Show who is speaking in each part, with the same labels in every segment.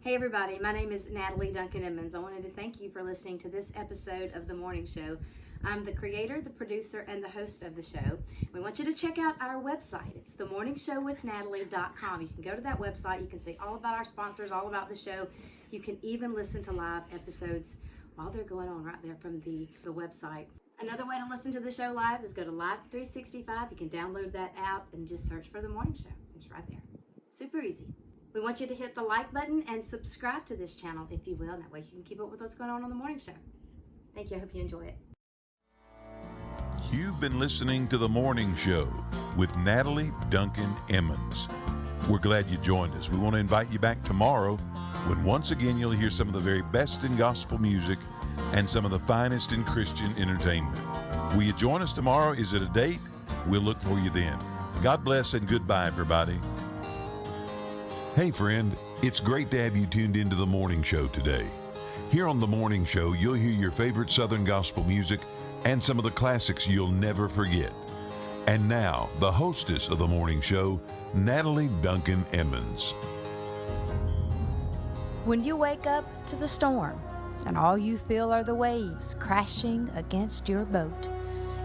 Speaker 1: Hey everybody, my name is Natalie Duncan-Emmons. I wanted to thank you for listening to this episode of The Morning Show. I'm the creator, the producer, and the host of the show. We want you to check out our website. It's themorningshowwithnatalie.com. You can go to that website. You can see all about our sponsors, all about the show. You can even listen to live episodes while they're going on right there from the website. Another way to listen to the show live is go to Live 365. You can download that app and just search for The Morning Show. It's right there. Super easy. We want you to hit the like button and subscribe to this channel if you will. That way you can keep up with what's going on The Morning Show. Thank you. I hope you enjoy it.
Speaker 2: You've been listening to The Morning Show with Natalie Duncan-Emmons. We're glad you joined us. We want to invite you back tomorrow when once again you'll hear some of the very best in gospel music and some of the finest in Christian entertainment. Will you join us tomorrow? Is it a date? We'll look for you then. God bless and goodbye, everybody. Hey friend, it's great to have you tuned into The Morning Show today. Here on The Morning Show, you'll hear your favorite Southern gospel music and some of the classics you'll never forget. And now, the hostess of The Morning Show, Natalie Duncan-Emmons.
Speaker 3: When you wake up to the storm and all you feel are the waves crashing against your boat,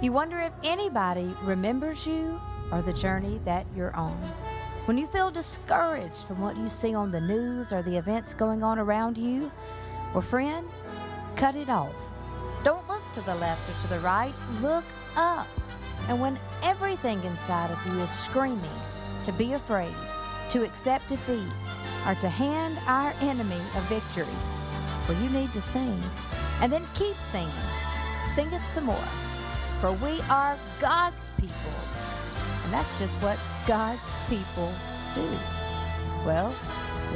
Speaker 3: you wonder if anybody remembers you or the journey that you're on. When you feel discouraged from what you see on the news or the events going on around you, well, friend, cut it off. Don't look to the left or to the right. Look up. And when everything inside of you is screaming to be afraid, to accept defeat, or to hand our enemy a victory, well, you need to sing. And then keep singing. Sing it some more. For we are God's people. And that's just what God's people do. Well,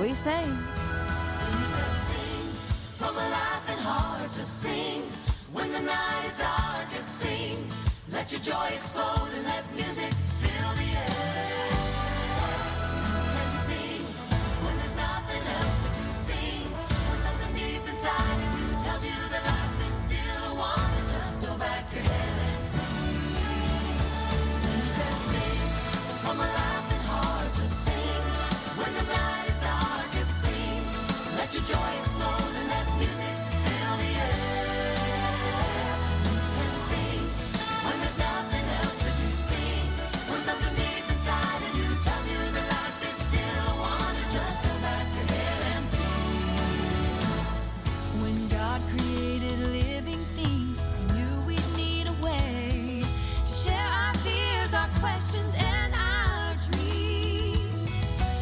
Speaker 3: we sing.
Speaker 4: He said sing, from a life and heart to sing. When the night is darkest, sing. Let your joy explode and let music fill the air. And sing, when there's nothing else to do, sing. When something deep inside of you tells you that life is still a wonder, just throw back your head and sing. He said sing, from a life and heart to sing. When the night is darkest, sing. Let your joy explode and let music fill the air. And sing, when there's nothing else to do, sing. When something deep inside of you tells you that life is still a wonder, just throw back your head and sing. When God created living things, He knew we'd need a way to share our fears, our questions, and our dreams.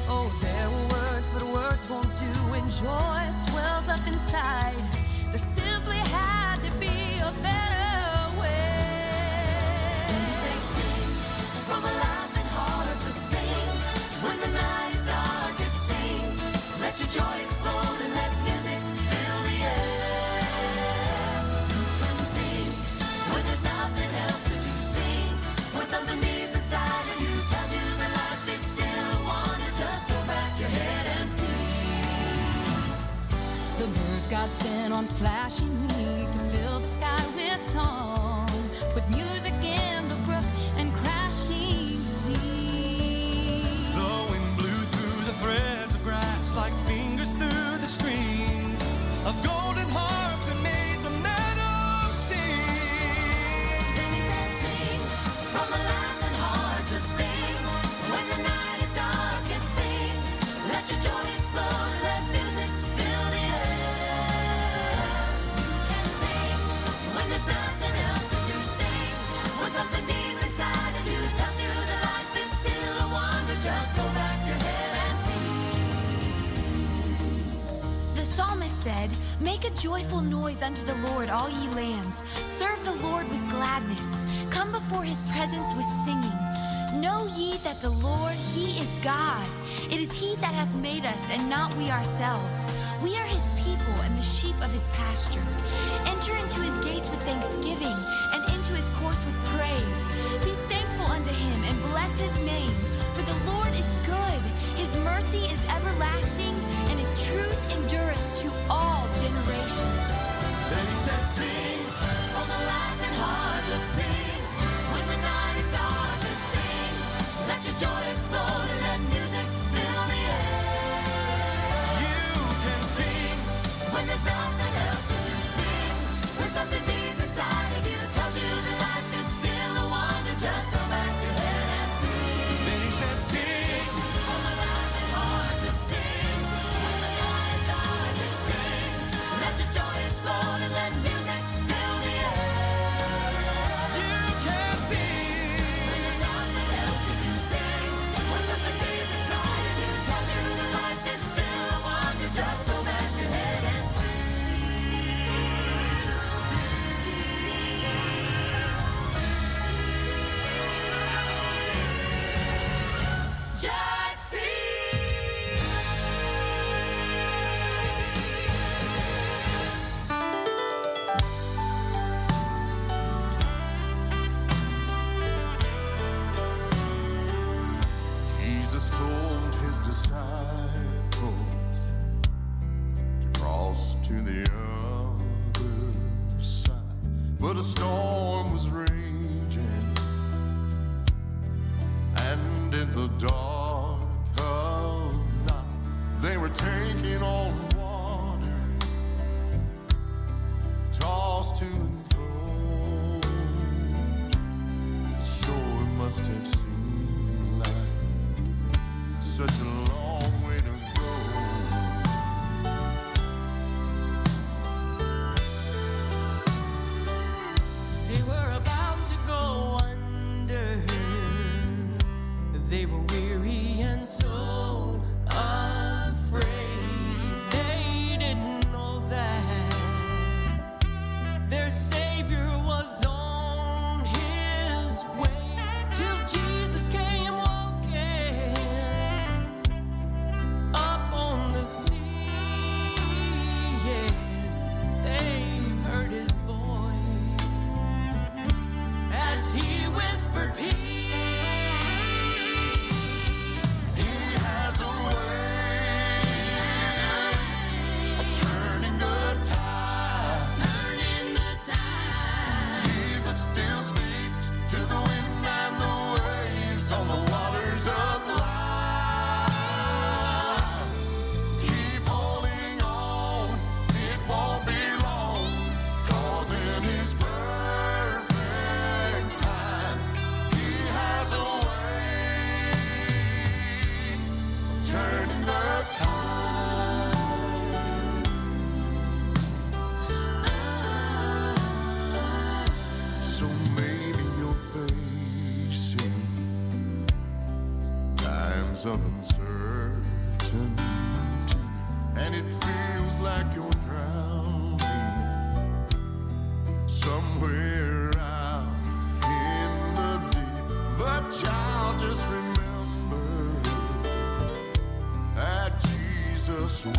Speaker 4: Oh, there were words, but words won't do when joy swells up inside. There simply had to be a better way. And He said sing, from a life and heart to sing. When the night is darkest, sing. Let your joy explode and let music fill the air. And sing, when there's nothing else to do, sing. When something deep inside of you tells you that life is still a wonder, just throw back your head and sing. The birds God sent on flashing wings to fill the sky with song. Put music in the brook and crashing sea.
Speaker 5: The wind blew through the threads of grass like fingers through the strings of golden harps and made the meadow sing.
Speaker 4: Then He said sing, from a life and heart to sing. When the night is darkest, sing. Let your joy explode and let music fill the air. You can sing, when there's nothing else to do, sing. When something deep inside of you tells you that life is still a wonder, just throw back your head and sing.
Speaker 6: The psalmist said, "Make a joyful noise unto the Lord, all ye lands. Serve the Lord with gladness. Come before His presence with singing. Know ye that the Lord, He is God. It is He that hath made us, and not we ourselves. We are His people and the sheep of His pasture. Enter into His gates with thanksgiving, and into His courts with praise. Be thankful unto Him, and bless His name. For the Lord is good. His mercy is everlasting, and His truth endureth to all generations."
Speaker 4: Then He said sing, from a life and heart to sing. When the night is darkest, sing. Let your joy explode and let music fill the air.
Speaker 5: You can
Speaker 7: to the other side. But a storm was raging, and in the dark of night they were taking on water, tossed to and fro. The shore must have seemed like such a long way to go.
Speaker 5: They were about to go under. They were weary and so afraid. They didn't know that their Savior was on his way, till Jesus came walking up on the sea. Yes, they heard his voice as he whispered peace.
Speaker 7: He has a way of turning the tide.
Speaker 4: Turning the tide.
Speaker 7: Jesus still speaks to the wind and the waves on the waters of life. Keep holding on, it won't be long, 'cause in his perfect time, he has a way of turning the tide. So maybe you're facing times of uncertainty, and it feels like you're drowning somewhere out in the deep. But child, just remember at Jesus' word.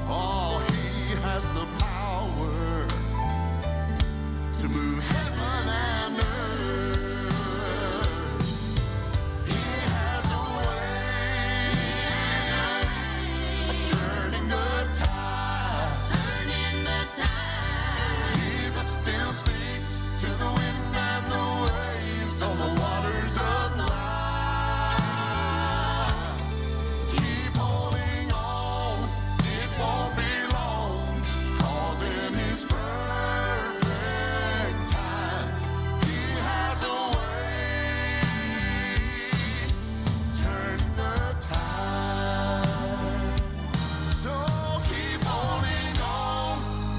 Speaker 7: Oh, he has the power to move heaven and earth. He has a way of turning the tide.
Speaker 4: Turning the tide.
Speaker 7: Jesus still speaks to the wind and the waves on the waters of life. Keep holding on, it won't be long, 'cause in his perfect time, he has a way of turning the tide. So keep holding on,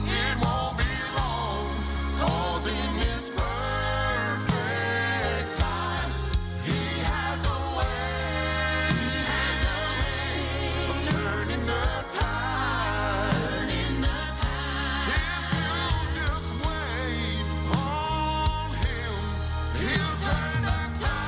Speaker 7: it won't be long, 'cause in his perfect time, he has a way of turning the tide.
Speaker 4: Turning the tide.
Speaker 7: If you'll just wait on him, he'll turn the tide.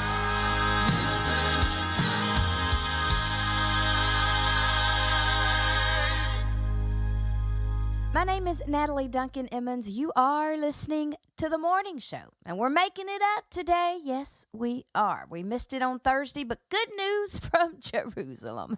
Speaker 3: My name is Natalie Duncan-Emmons. You are listening to The Morning Show, and we're making it up today. Yes, we are. We missed it on Thursday, but good news from Jerusalem.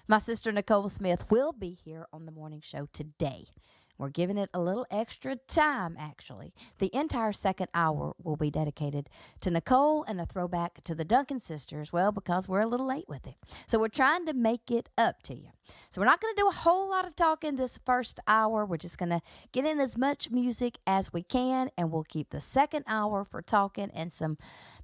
Speaker 3: My sister Nicole Smith will be here on The Morning Show today. We're giving it a little extra time, actually. The entire second hour will be dedicated to Nicole and a throwback to the Duncan sisters, well, because we're a little late with it. So we're trying to make it up to you. So we're not going to do a whole lot of talking this first hour. We're just going to get in as much music as we can, and we'll keep the second hour for talking and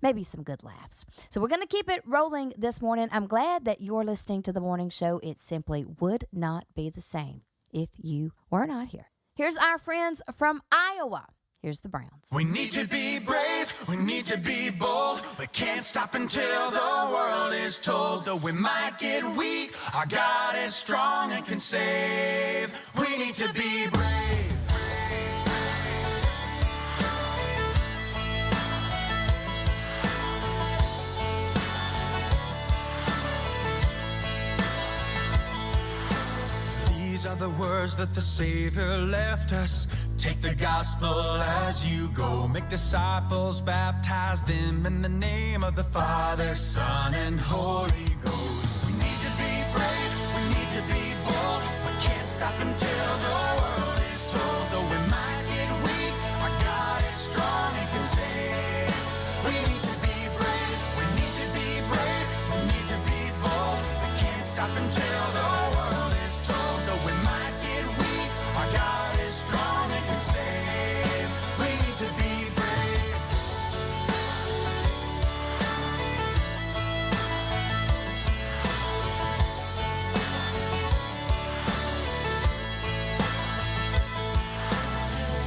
Speaker 3: maybe some good laughs. So we're going to keep it rolling this morning. I'm glad that you're listening to The Morning Show. It simply would not be the same if you were not here. Here's our friends from Iowa. Here's the Browns.
Speaker 5: We need to be brave, we need to be bold. We can't stop until the world is told. Though we might get weak, our God is strong and can save. We need to be brave. These are the words that the Savior left us. Take the gospel as you go. Make disciples, baptize them in the name of the Father, Son, and Holy Ghost. We need to be brave, we need to be bold. We can't stop until the world is told. Though we might get weak, our God is strong and can save. We need to be brave.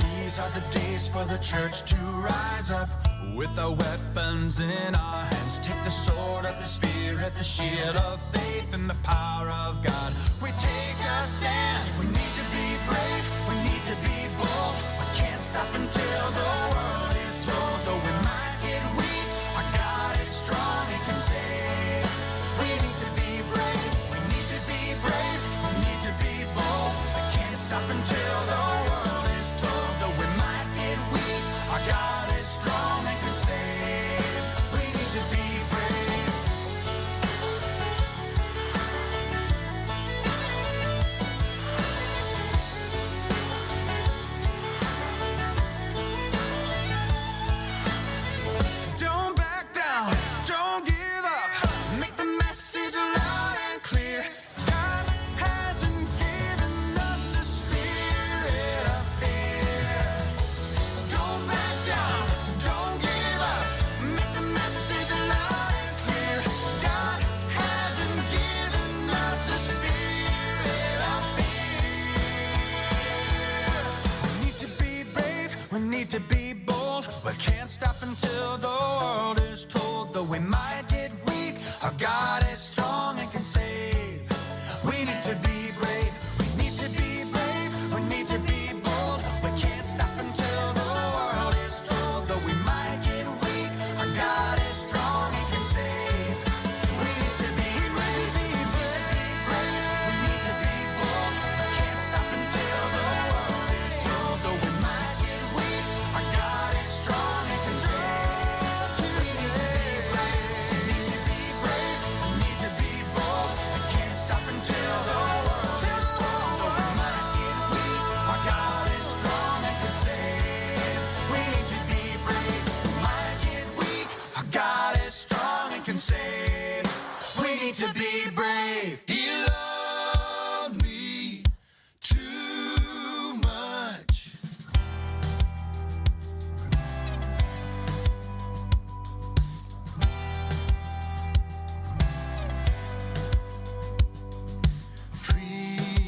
Speaker 5: These are the days for the church to rise up with our weapons in our hands. Take the sword of the Spirit, the shield of faith, and the power of God. We take a stand. We need to be brave. We need to be bold. We can't stop until the world is told. Though we might get weak, our God is strong and can save. We need to be brave. We need to be brave. We need to be bold. We can't stop until the world is told. Though we might get weak, our God is strong and can save. We need to be brave. Don't back down, don't give up. Make the message loud and clear. God hasn't given us a spirit of fear. Don't back down, don't give up. Make the message loud and clear. God hasn't given us a spirit of fear. We need to be brave, we need to be bold. We can't stop until the world is told. Though we might get weak, our God is strong and can save. We need to be brave, we need to be brave, we need to be bold. We can't stop until the world is told. Though we might get weak, our God is strong and can save. We need to be brave, we need to be bold. We can't stop until the world is told. Though we might get weak, our God is strong and can save. We need to be brave, we need to be brave, we need to be bold. We can't stop until the world is told. Though we might get weak, our God is strong and can save. We need to be brave, we might get weak, our God is strong and can save. We need to be brave. He loved me too much.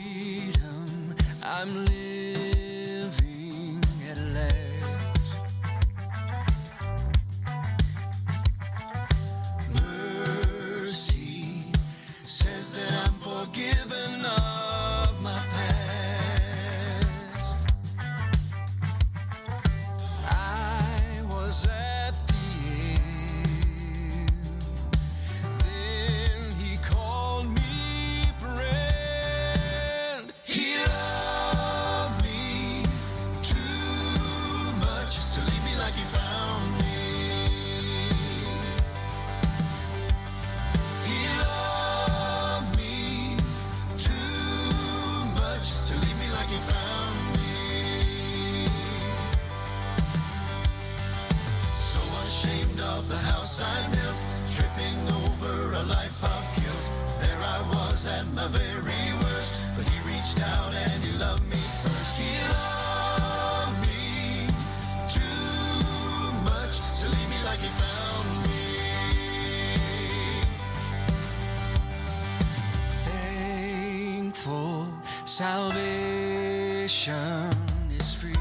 Speaker 5: Freedom, I'm living at last. Mercy says that I'm forgiven of my past. I was at the end. Then he called me friend. He loved me too much to leave me like he found me. He loved me too much to leave me like he found me. So ashamed of the house I built, tripping over a life of guilt. There I was at my very worst, but he reached out and he loved me first. He loved me too much to leave me like he found me. Thankful salvation is free.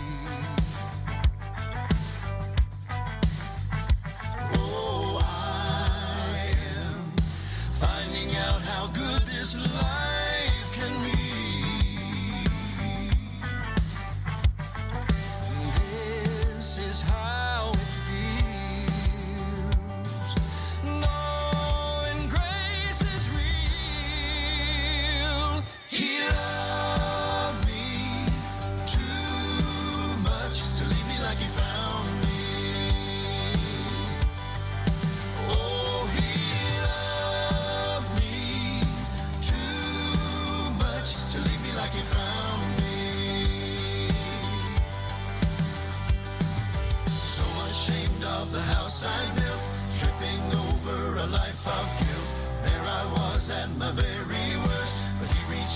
Speaker 5: Oh, I am finding out how good this life can be. This is how it feels, knowing grace is real. He loved me too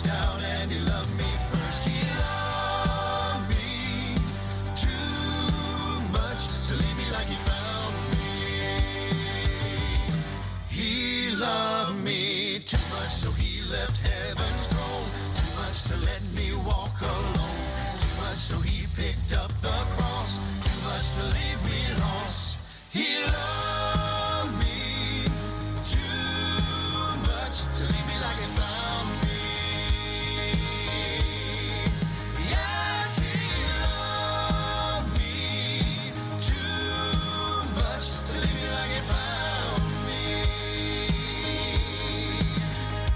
Speaker 5: reached out and he loved me first. He loved me too much to leave me like he found me. He loved me too much, so he left heaven's throne. Too much to let me walk alone. Too much, so he picked up the cross. Too much to leave me lost. He loved me too much to leave me like he found me. Yes, he loved me too much to leave me like he found me.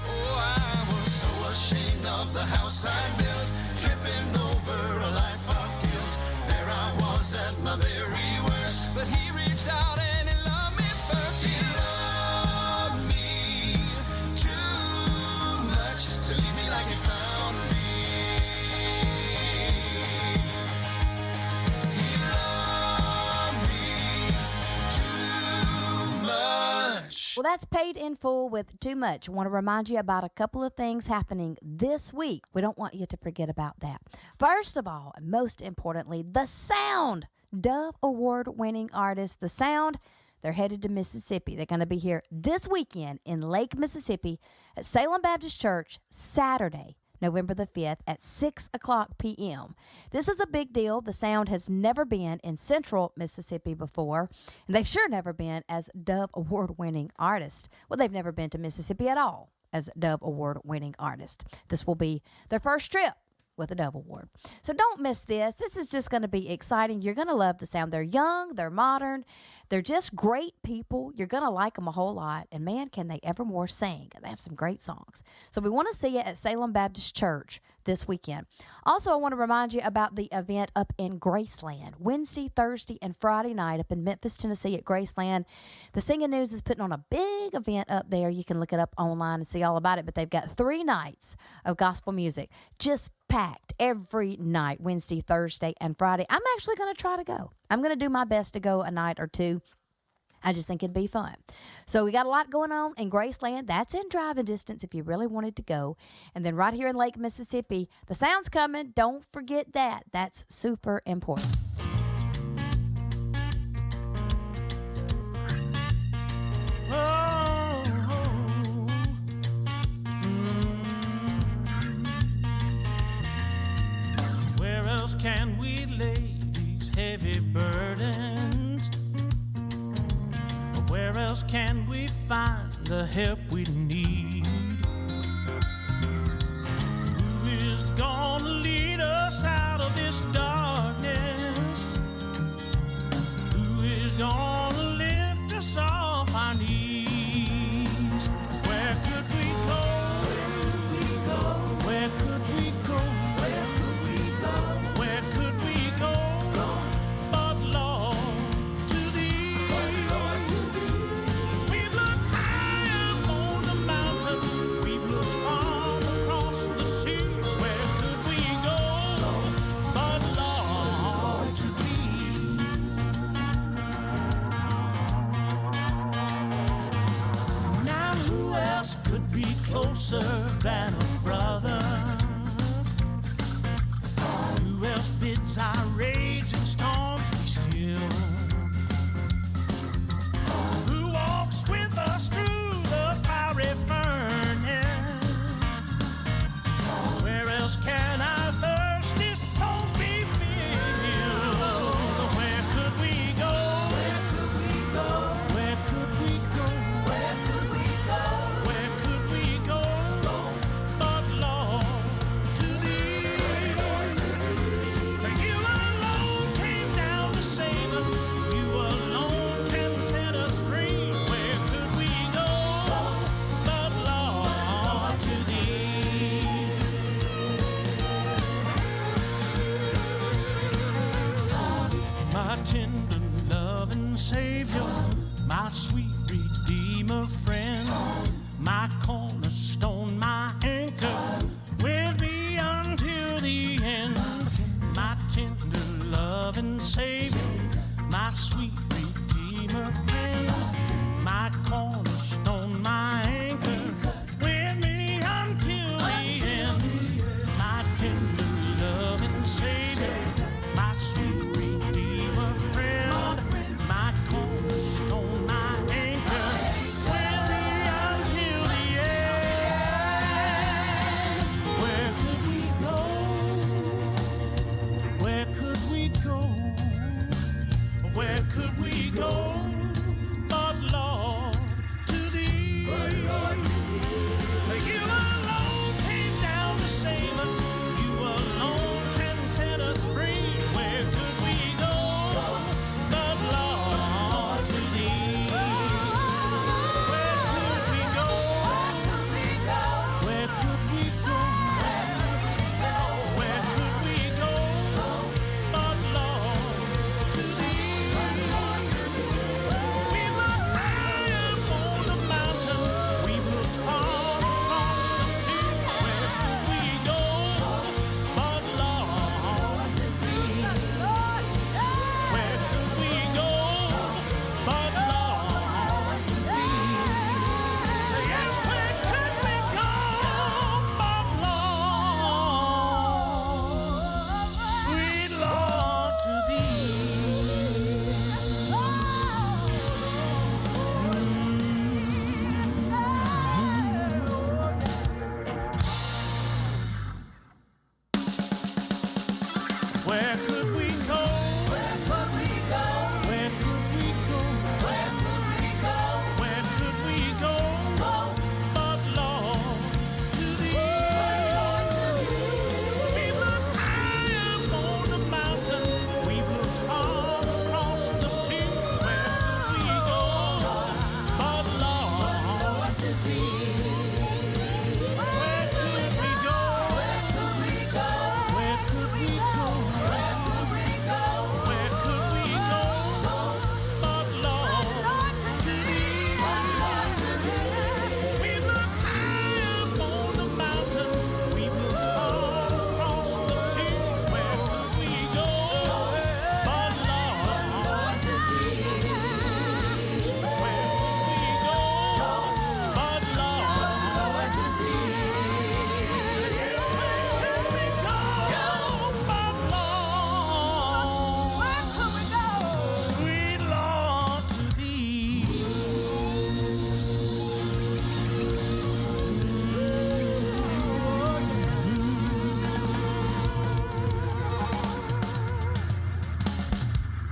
Speaker 5: Oh, I was so ashamed of the house I built, tripping over a life of guilt. There I was at my very worst, but he reached out and he loved me first. He loved me too much to leave me like he found me. He loved me too much.
Speaker 3: Well, that's Paid in Full with Too Much. I want to remind you about a couple of things happening this week. We don't want you to forget about that. First of all, and most importantly, The Sound. Dove Award-winning artist The Sound. They're headed to Mississippi. They're going to be here this weekend in Lake, Mississippi at Salem Baptist Church, Saturday, November the 5th at 6 o'clock p.m. This is a big deal. The Sound has never been in central Mississippi before, and they've sure never been as Dove Award-winning artists. Well, they've never been to Mississippi at all as Dove Award-winning artists. This will be their first trip with a Dove Award. So don't miss this. This is just going to be exciting. You're going to love The Sound. They're young, they're modern, they're just great people. You're going to like them a whole lot. And man, can they evermore sing. They have some great songs. So we want to see you at Salem Baptist Church this weekend. Also, I want to remind you about the event up in Graceland, Wednesday, Thursday, and Friday night up in Memphis, Tennessee at Graceland. The Singing News is putting on a big event up there. You can look it up online and see all about it, but they've got 3 nights of gospel music, just packed every night, Wednesday, Thursday, and Friday. I'm actually going to try to go. I'm going to do my best to go a night or two. I just think it'd be fun. So we got a lot going on in Graceland. That's in driving distance if you really wanted to go. And then right here in Lake, Mississippi, The Sound's coming. Don't forget that. That's super important.
Speaker 8: Where else can we lay these heavy burdens? Where else can we find the help we need? Who is gonna lead us out of this darkness? Who is gonna lift us off our knees? Where could we go? Where could we go? Where could we go? Where could we go? But Lord, to Thee. We've looked high up on the mountain. We've looked far across the sea. Where could we go? But Lord, to Thee. Now who else could be closer than a brother? Who else bids our raging storms be still? Who walks with us through the fiery furnace? Where else can our thirsty souls be filled? Where could we go? Where could we go? Where could we go? Where could we go? Where could we go? But Lord, to Thee. For You alone came down to save us. You alone can set us free. Where could we go? But Lord, to Thee. My tender loving Savior, my sweet Redeemer friend, my cornerstone, my anchor, with me until the end. My tender loving Savior, my sweet Redeemer friend, my cornerstone, my anchor, with me until the end. to save us. You alone can set us free. Where could we go but Lord to thee? Where could we go? Where could we go? Where could we go but Lord to thee? We look high up on the mountain. We've looked far across the sea. Where could we go but Lord to thee? Where could we go but Lord to thee? Yes, where could we go but Lord, sweet Lord, to thee? Where could we go? Where could we go? Where could we go? Where could we go? Where could we go? But Lord, to thee. We've looked high up on the mountain. We've looked far across the sea. Where could we go? But Lord, to thee. Where could we go? Where could we go? Where could we go? Where could we go? Where could we go? But Lord, to thee. We've looked high up on the mountain. We've looked far across the sea. Where could we go? But Lord, to thee. Where could we go? But Lord, to thee. Yes, where could we go? But Lord, where could we go? Sweet Lord, to thee.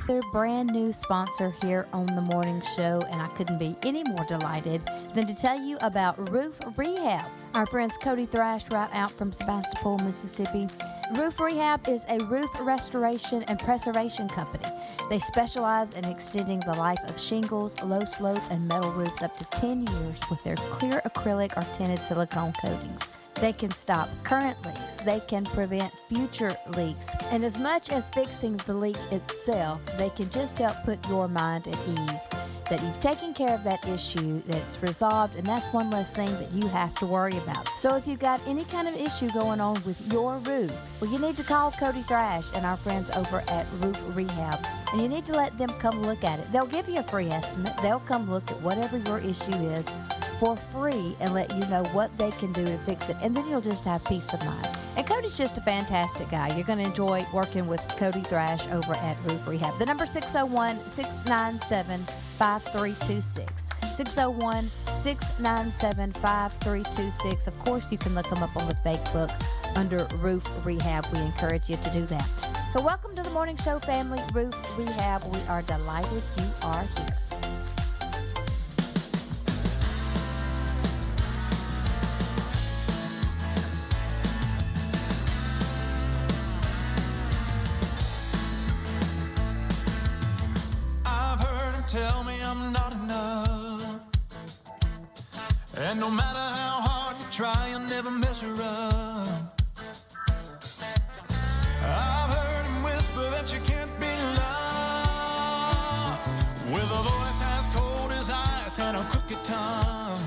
Speaker 3: Their brand new sponsor here on the morning show, and I couldn't be any more delighted than to tell you about Roof Rehab. Our friends Cody Thrash right out from Sebastopol, Mississippi. Roof Rehab is a roof restoration and preservation company. They specialize in extending the life of shingles, low slope, and metal roofs up to 10 years with their clear acrylic or tinted silicone coatings. They can stop current leaks. They can prevent future leaks. And as much as fixing the leak itself, they can just help put your mind at ease that you've taken care of that issue, that it's resolved, and that's one less thing that you have to worry about. So if you've got any kind of issue going on with your roof, well, you need to call Cody Thrash and our friends over at Roof Rehab. And you need to let them come look at it. They'll give you a free estimate. They'll come look at whatever your issue is for free and let you know what they can do to fix it, and then you'll just have peace of mind. And Cody's just a fantastic guy. You're going to enjoy working with Cody Thrash over at Roof Rehab. The number 601-697-5326. 601-697-5326. Of course, you can look them up on the Facebook under Roof Rehab. We encourage you to do that. So welcome to the morning show, family. Roof Rehab. We are delighted you are here.
Speaker 5: Tell me I'm not enough, and no matter how hard you try, you'll never measure up. I've heard him whisper that you can't be loved, with a voice as cold as ice and a crooked tongue.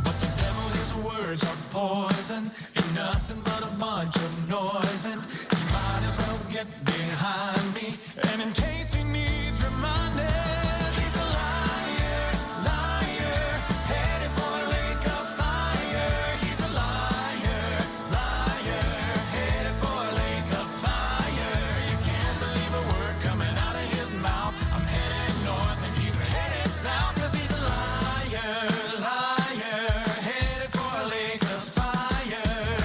Speaker 5: But the devil, his words are poison, ain't nothing but a bunch of noise, and you might as well get behind me. And in case he needs reminding, he's a liar, liar, headed for a lake of fire. He's a liar, liar, headed for a lake of fire. You can't believe a word coming out of his mouth. I'm headed north and he's headed south, 'cause he's a liar, liar, headed for a lake of fire.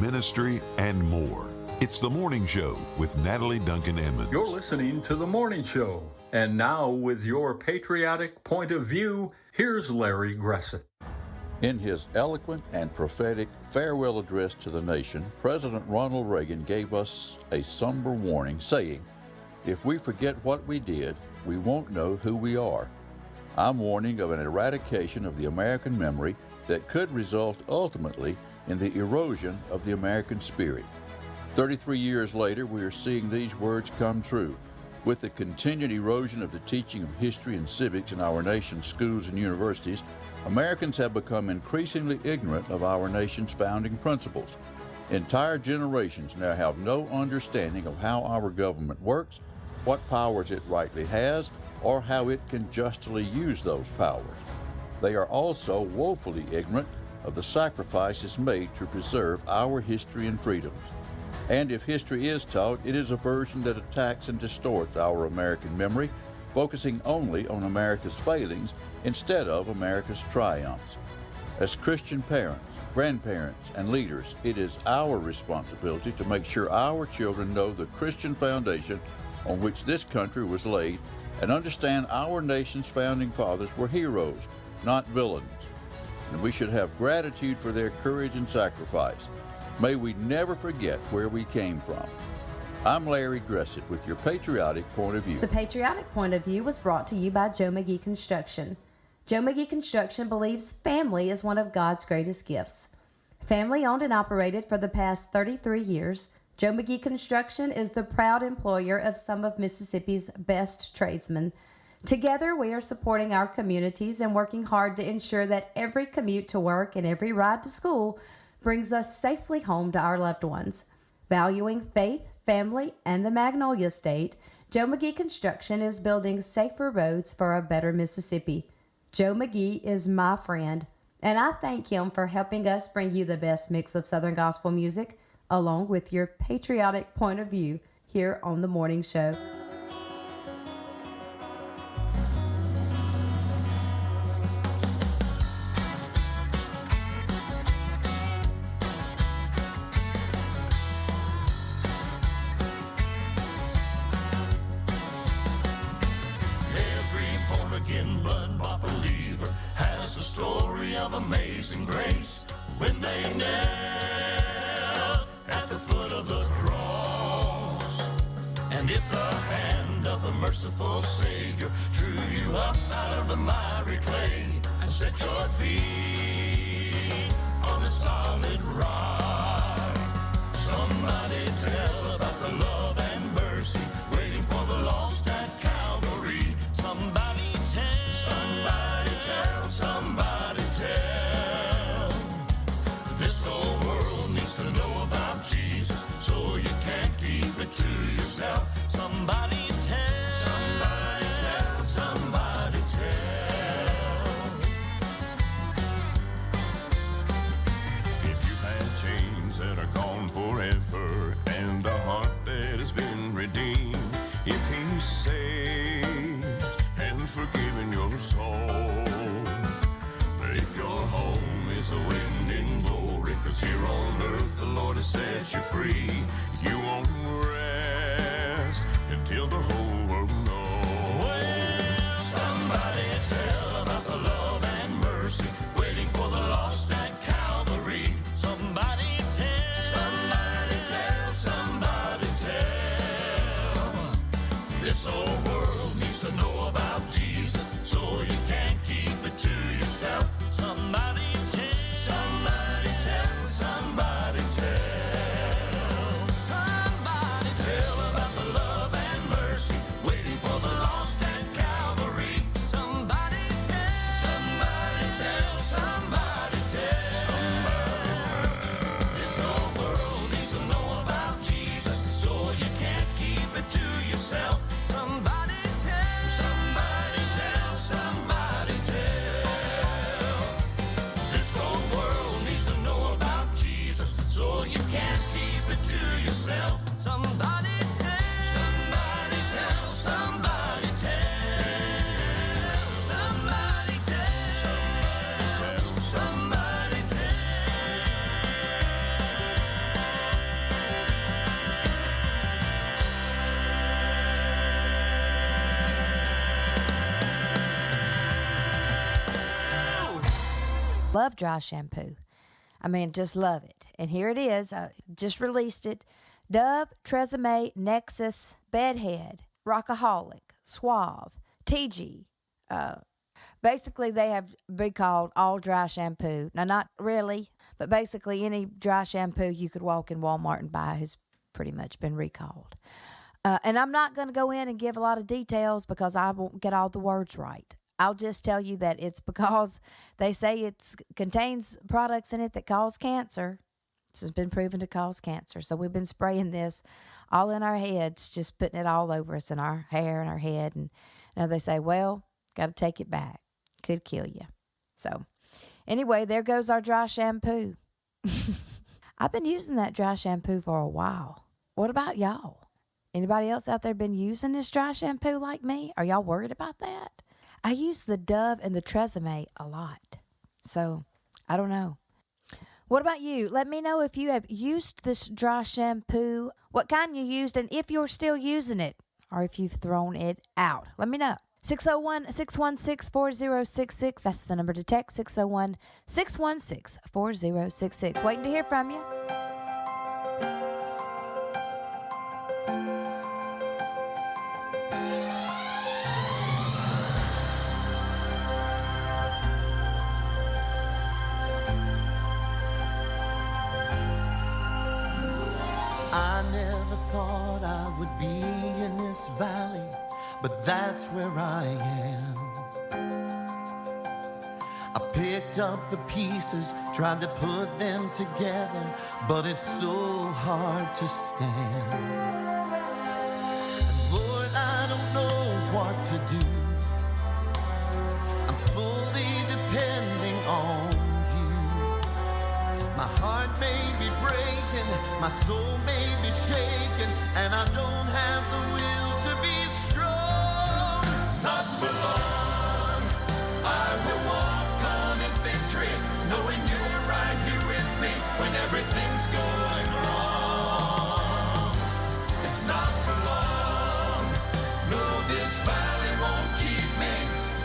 Speaker 2: ministry, and more. It's The Morning Show with Natalie Duncan-Emmons.
Speaker 9: You're listening to The Morning Show. And now, with your patriotic point of view, here's Larry Gressett.
Speaker 10: In his eloquent and prophetic farewell address to the nation, President Ronald Reagan gave us a somber warning, saying, "If we forget what we did, we won't know who we are." I'm warning of an eradication of the American memory that could result ultimately in the erosion of the American spirit. 33 years later, we are seeing these words come true. With the continued erosion of the teaching of history and civics in our nation's schools and universities, Americans have become increasingly ignorant of our nation's founding principles. Entire generations now have no understanding of how our government works, what powers it rightly has, or how it can justly use those powers. They are also woefully ignorant of the sacrifices made to preserve our history and freedoms. And if history is taught, it is a version that attacks and distorts our American memory, focusing only on America's failings instead of America's triumphs. As Christian parents, grandparents, and leaders, it is our responsibility to make sure our children know the Christian foundation on which this country was laid and understand our nation's founding fathers were heroes, not villains. And we should have gratitude for their courage and sacrifice. May we never forget where we came from. I'm Larry Gressett with your Patriotic Point of View.
Speaker 11: The Patriotic Point of View was brought to you by Joe McGee Construction. Joe McGee Construction believes family is one of God's greatest gifts. Family owned and operated for the past 33 years, Joe McGee Construction is the proud employer of some of Mississippi's best tradesmen. Together, we are supporting our communities and working hard to ensure that every commute to work and every ride to school brings us safely home to our loved ones. Valuing faith, family, and the Magnolia State, Joe McGee Construction is building safer roads for a better Mississippi. Joe McGee is my friend, and I thank him for helping us bring you the best mix of Southern gospel music, along with your patriotic point of view here on The Morning Show.
Speaker 4: Amazing grace when they knelt at the foot of the cross. And if the hand of the merciful Savior drew you up out of the miry clay and set your feet on the solid rock, somebody tell about the love and mercy waiting for the lost at Calvary. Somebody tell, somebody tell, somebody tell. This whole world needs to know about Jesus, so you can't keep it to yourself. Somebody tell, somebody tell, somebody tell. If you've had chains that are gone forever and a heart that has been redeemed, if He's saved and forgiven your soul, if your home is a wind in glory, 'cause here on earth the Lord has set you free, you won't rest until the whole world knows. Somebody tell about the love and mercy waiting for the lost at Calvary. Somebody tell, somebody tell, somebody tell. This whole world needs to know about Jesus, so you can't keep it to yourself. Somebody tell, somebody tell, somebody tell. Somebody tell about the love and mercy waiting
Speaker 3: Love dry shampoo. I mean, just love it. And here it is. I just released it. Dove, Tresemme, Nexus, Bedhead, Rockaholic, Suave, TG. Basically, they have recalled all dry shampoo. Now, not really, but basically any dry shampoo you could walk in Walmart and buy has pretty much been recalled. And I'm not going to go in and give a lot of details because I won't get all the words right. I'll just tell you that it's because they say it contains products in it that cause cancer. This has been proven to cause cancer. So we've been spraying this all in our heads, just putting it all over us in our hair and our head. And now they say, well, got to take it back. Could kill you. So anyway, there goes our dry shampoo. I've been using that dry shampoo for a while. What about y'all? Anybody else out there been using this dry shampoo like me? Are y'all worried about that? I use the Dove and the Tresemme a lot. So, I don't know. What about you? Let me know if you have used this dry shampoo, what kind you used, and if you're still using it, or if you've thrown it out. Let me know. 601-616-4066. That's the number to text, 601-616-4066. Waiting to hear from you.
Speaker 5: I never thought I would be in this valley, but that's where I am. I picked up the pieces, tried to put them together, but it's so hard to stand. And Lord, I don't know what to do. I'm fully depending on you. My heart may be breaking, my soul may be shaken, and I don't have the will to be strong. Not for long, I will walk on in victory, knowing you're right here with me when everything's going wrong. It's not for long, no, this valley won't keep me,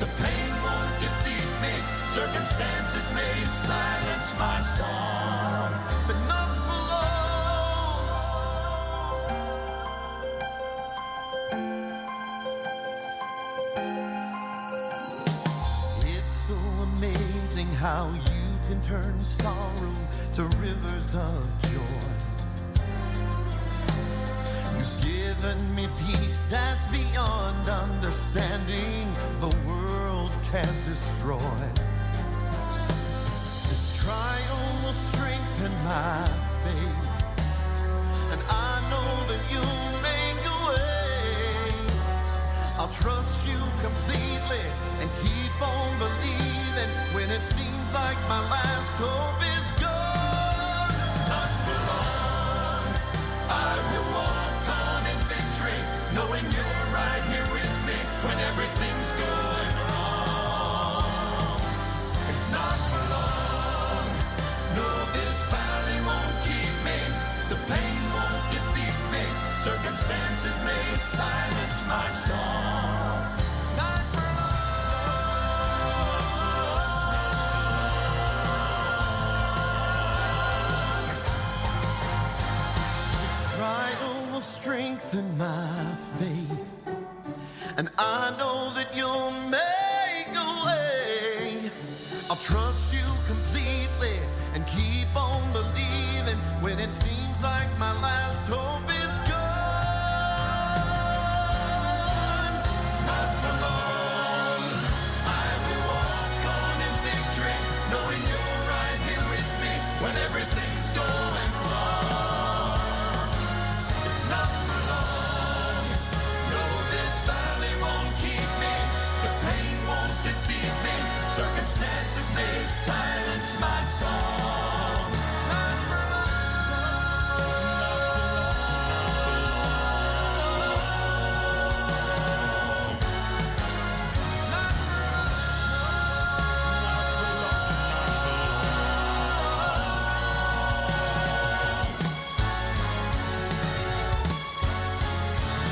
Speaker 5: the pain won't defeat me, circumstances may silence my song, but not for long. It's so amazing how you can turn sorrow to rivers of joy. You've given me peace that's beyond understanding, the world can't destroy. This trial will strengthen my faith, and I know that you'll make a way. I'll trust you completely and keep on believing when it seems like my last hope is gone. Not for long, I will walk on in victory, knowing you're right here with me when everything's going wrong. It's not for long, no, this valley won't keep me, the pain won't defeat me, circumstances may silence my song. Not for long. This trial will strengthen my faith, and I know that you'll make a way. I'll trust you completely and keep on believing when it seems like my last hope is gone. Not for long, I will walk on in victory, knowing you're right here with me when everything's going wrong. It's not for long, no, this valley won't keep me, the pain won't defeat me, circumstances may silence my song. Not for long, not for long, not for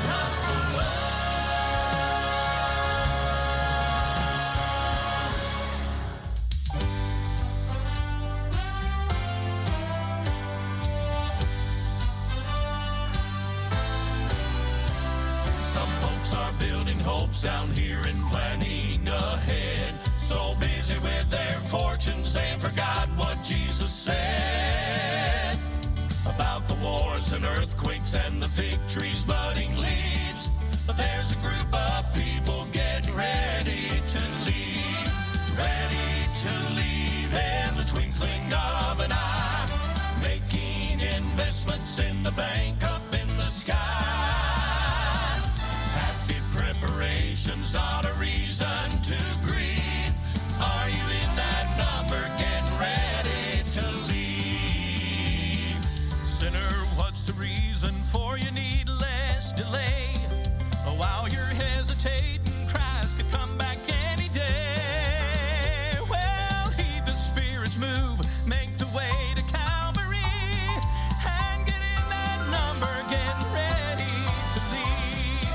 Speaker 5: not for long.
Speaker 8: hopes down here and planning ahead. So busy with their fortunes, they forgot what Jesus said about the wars and earthquakes and the fig trees budding leaves. But there's a group of people getting ready to leave, in the twinkling of an eye, making investments in the bank up in the sky. Happy preparation's not a reason to grieve. Are you in that number getting ready to leave? Sinner, what's the reason for your needless delay? While you're hesitating, Christ could come back any day. Well, heed the Spirit's move, make the way to Calvary, and get in that number, getting ready to leave.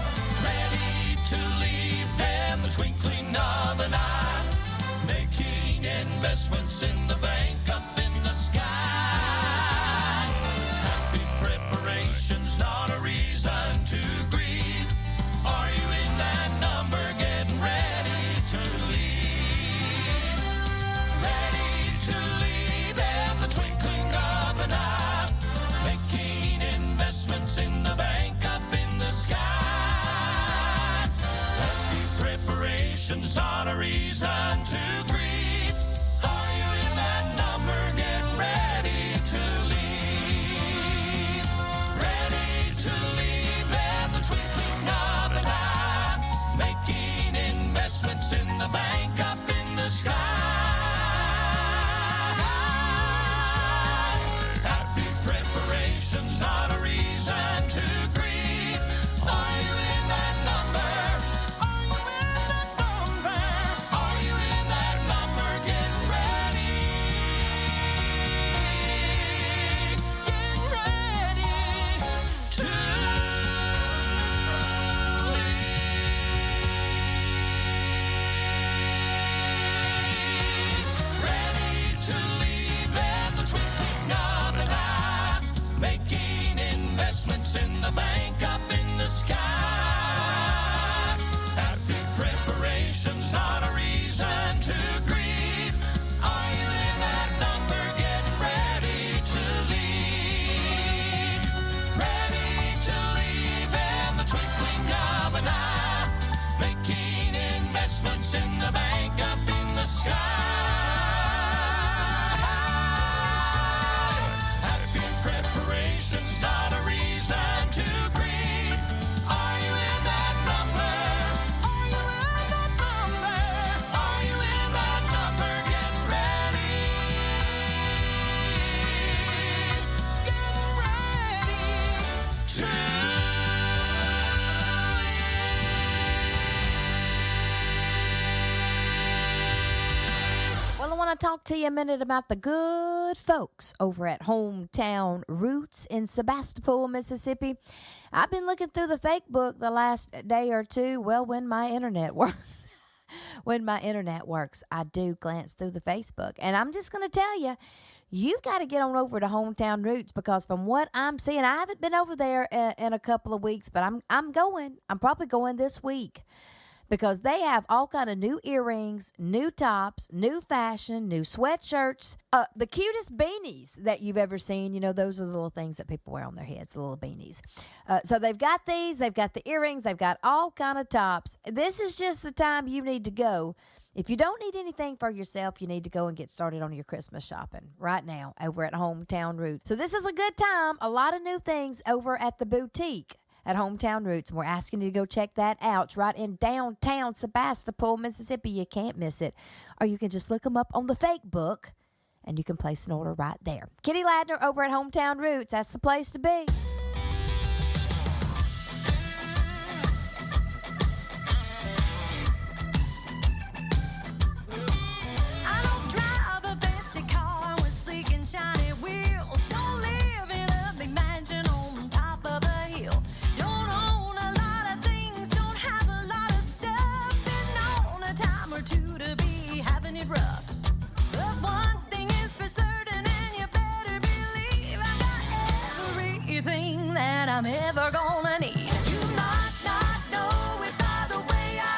Speaker 8: Ready to leave in the twinkling of an eye, making investments in the bank up in the sky. Happy preparation's not a reason to grieve. Are you in that number, getting ready to leave? Ready to leave in the twinkling of an eye, making investments in the bank up in the sky. Happy preparation's not a reason to grieve. Are you in that number, getting ready to leave? Ready to leave in the twinkling of an eye, making investments in the bank up in the sky. Happy preparation's not a reason to grieve. Are you in that number? Are you in that number? Are you in that number? Get ready. Get ready to ready to leave in the twinkling of an eye, making investments in the bank up in the sky. Happy preparation's not a reason to grieve. Are you in that number, getting ready to leave? Ready to leave in the twinkling of an eye, making investments in the bank up in the sky. Happy preparation's not a reason to grieve. Are you in that number? Are you in that number? Are you in that number? Get ready. Get ready to
Speaker 3: Well, I want to talk to you a minute about the good folks over at Hometown Roots in Sebastopol, Mississippi. I've been looking through the fake book the last day or two. Well, when my internet works. When my internet works, I do glance through the Facebook. And I'm just going to tell you, you've got to get on over to Hometown Roots, because from what I'm seeing, I haven't been over there in a couple of weeks, but I'm going. I'm probably going this week, because they have all kind of new earrings, new tops, new fashion, new sweatshirts, the cutest beanies that you've ever seen. You know, those are the little things that people wear on their heads, the little beanies. So they've got these, they've got the earrings, they've got all kind of tops. This is just the time you need to go. If you don't need anything for yourself, you need to go and get started on your Christmas shopping right now over at Hometown Roots. So this is a good time. A lot of new things over at the boutique at Hometown Roots, and we're asking you to go check that out. It's right in downtown Sebastopol, Mississippi. You can't miss it. Or you can just look them up on the fake book, and you can place an order right there. Kitty Ladner over at Hometown Roots. That's the place to be.
Speaker 4: I don't drive a fancy car with sleek and shiny wheels. Don't live in a big mansion on top of a hill. Don't own a lot of things, don't have a lot of stuff. Been known a time or two to be having it rough. But one thing is for certain, and you better believe I've got everything that I'm ever gonna need. You might not know it by the way I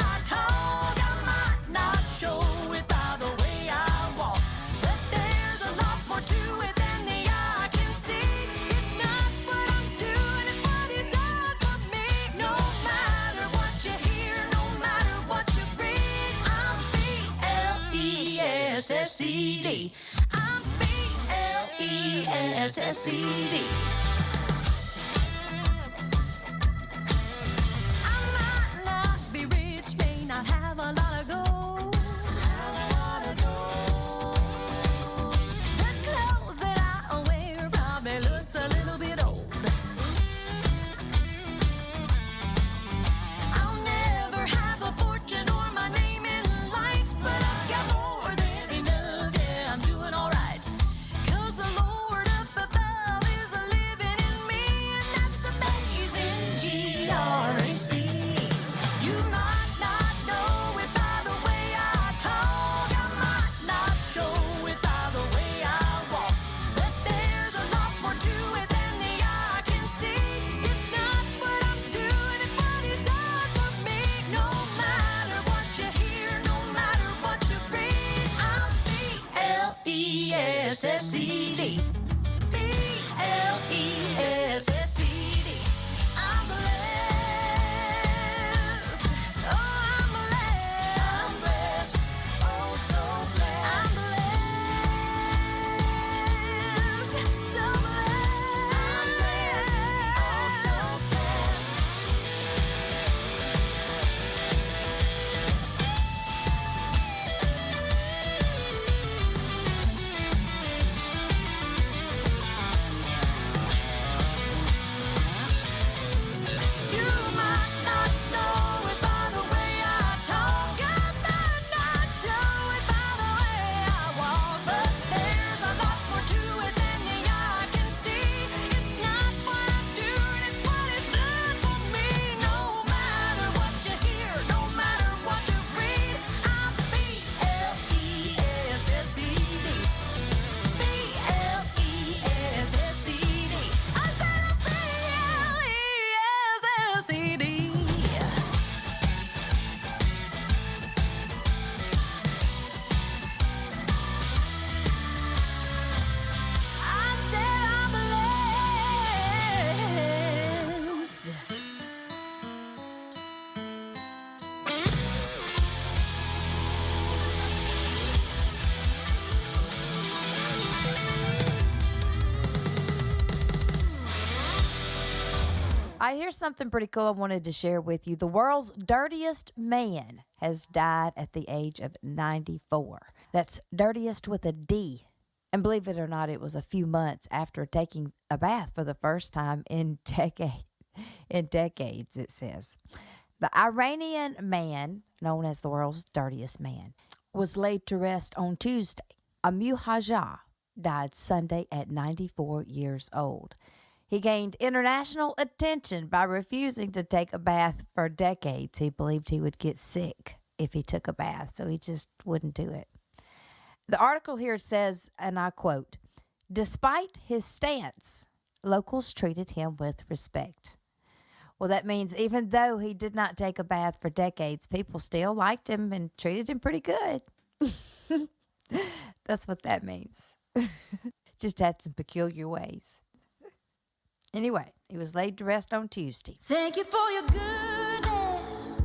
Speaker 4: B-L-E-S-S-E-D. I'm B-L-E-S-S-E-D. I might not be rich, may not have a lot of gold. The clothes that I wear probably looks a little bit old. I'll never have a fortune or my name in lights, but I've got more than enough, yeah, I'm doing alright. 'Cause the Lord up above is living in me, and that's amazing. G-R-A-C. You might not know it by the way I talk, I might not show it by the way I walk, but there's a lot more to it than the eye can see. It's not what I'm doing, it's what He's done for me. No matter what you hear, no matter what you read, I'm B-L-E-S-S-E-D. B-L-E-S-S-E-D. I'm blessed. Oh, I'm blessed. Oh, so blessed. I'm blessed. So blessed. I'm blessed. Oh, so blessed. You might not know it by the way I talk, I might not show it by the way I walk, but there's a lot more to it than the eye can see. It's not what I'm doing, it's what He's done for me. No matter what you hear, no matter what you read, I'm B-L-E-S-S-E-D. B-L-E-S-S-E-D. I said I'm B-L-E-S-S-E-D. I said I'm blessed.
Speaker 3: Here's something pretty cool I wanted to share with you. The world's dirtiest man has died at the age of 94. That's dirtiest with a D. And believe it or not, it was a few months after taking a bath for the first time in decades, it says. The Iranian man, known as the world's dirtiest man, was laid to rest on Tuesday. Amuhaja died Sunday at 94 years old. He gained international attention by refusing to take a bath for decades. He believed he would get sick if he took a bath, so he just wouldn't do it. The article here says, and I quote, "Despite his stance, locals treated him with respect." Well, that means even though he did not take a bath for decades, people still liked him and treated him pretty good. That's what that means. Just had some peculiar ways. Anyway, he was laid to rest on Tuesday.
Speaker 4: Thank you for your goodness.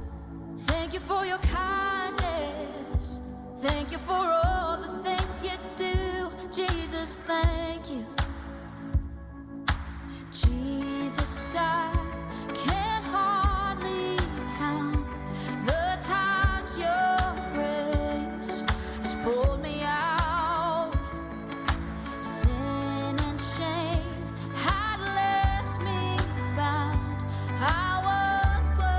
Speaker 4: Thank you for your kindness. Thank you for all the things you do. Jesus, thank you. Jesus, I can hardly count the times your grace has pulled me out. Sin and shame had left me bound. I once was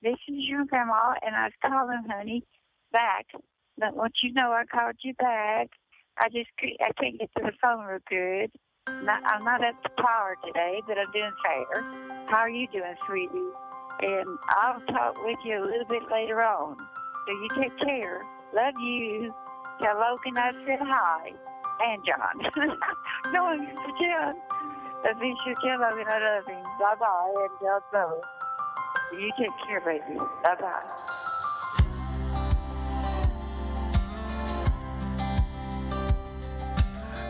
Speaker 12: this is your grandma, and I was calling, honey, back. But once you know I called you back, I can't get to the phone real good. I'm not up to par today, but I'm doing fair. How are you doing, sweetie? And I'll talk with you a little bit later on. So you take care. Love you. Tell Logan I said hi. And John. No one can tell. But be sure to tell Logan I love him. Bye-bye. And tell both. You take care, baby. Bye-bye.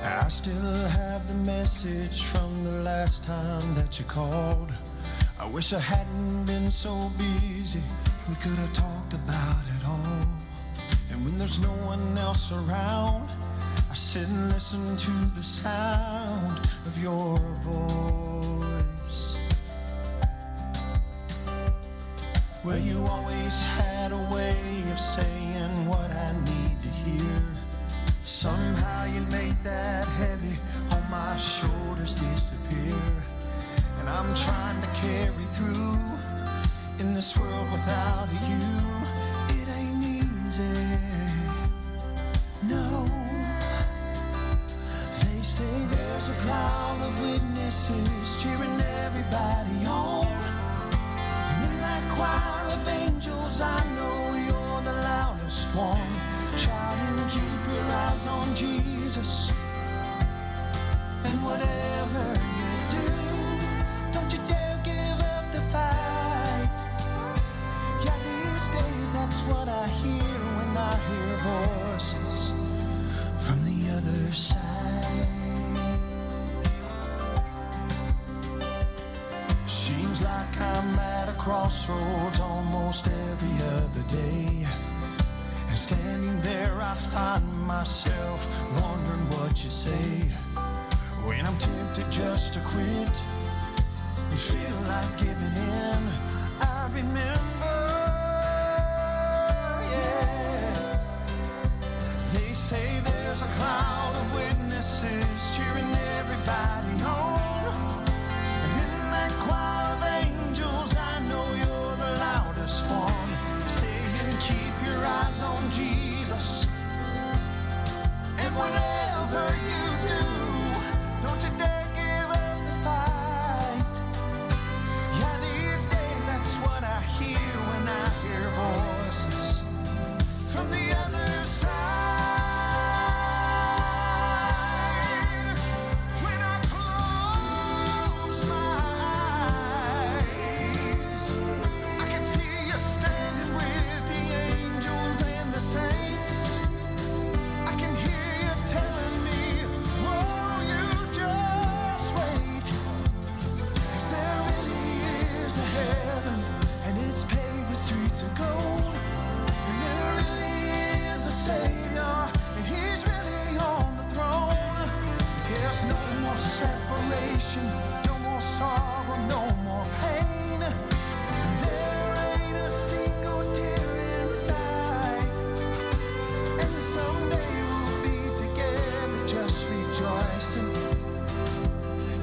Speaker 5: I still have the message from the last time that you called. I wish I hadn't been so busy. We could have talked about it all. And when there's no one else around, I sit and listen to the sound of your voice. Well, you always had a way of saying what I need to hear. Somehow you made that heavy on my shoulders disappear. And I'm trying to carry through in this world without you. It ain't easy, no. They say there's a cloud of witnesses cheering everybody on. And in that choir of angels, I know you're the loudest one, shouting, keep your eyes on Jesus. And whatever you do, don't you dare give up the fight. Yeah, these days that's what I hear when I hear voices from the other side. Seems like I'm at a crossroads almost every other day. And standing there I find myself wondering what you say. When I'm tempted just to quit and feel like giving in, I remember, yes, they say there's a cloud of witnesses cheering everybody on. And in that choir of angels, I know you're the loudest one, saying keep your eyes on Jesus. And whatever you do, don't you dare give up the fight. Yeah, these days that's what I hear when I hear voices from the other side. When I close my eyes, I can see you standing with the angels and the saints. I can hear you telling me, whoa, you just wait. 'Cause there really is a heaven, and it's paved with streets of gold. And there really is a Savior, and He's really on the throne. There's no more separation, no more sorrow, no more pain. And there ain't a single tear in sight. And someday we'll be together just rejoicing.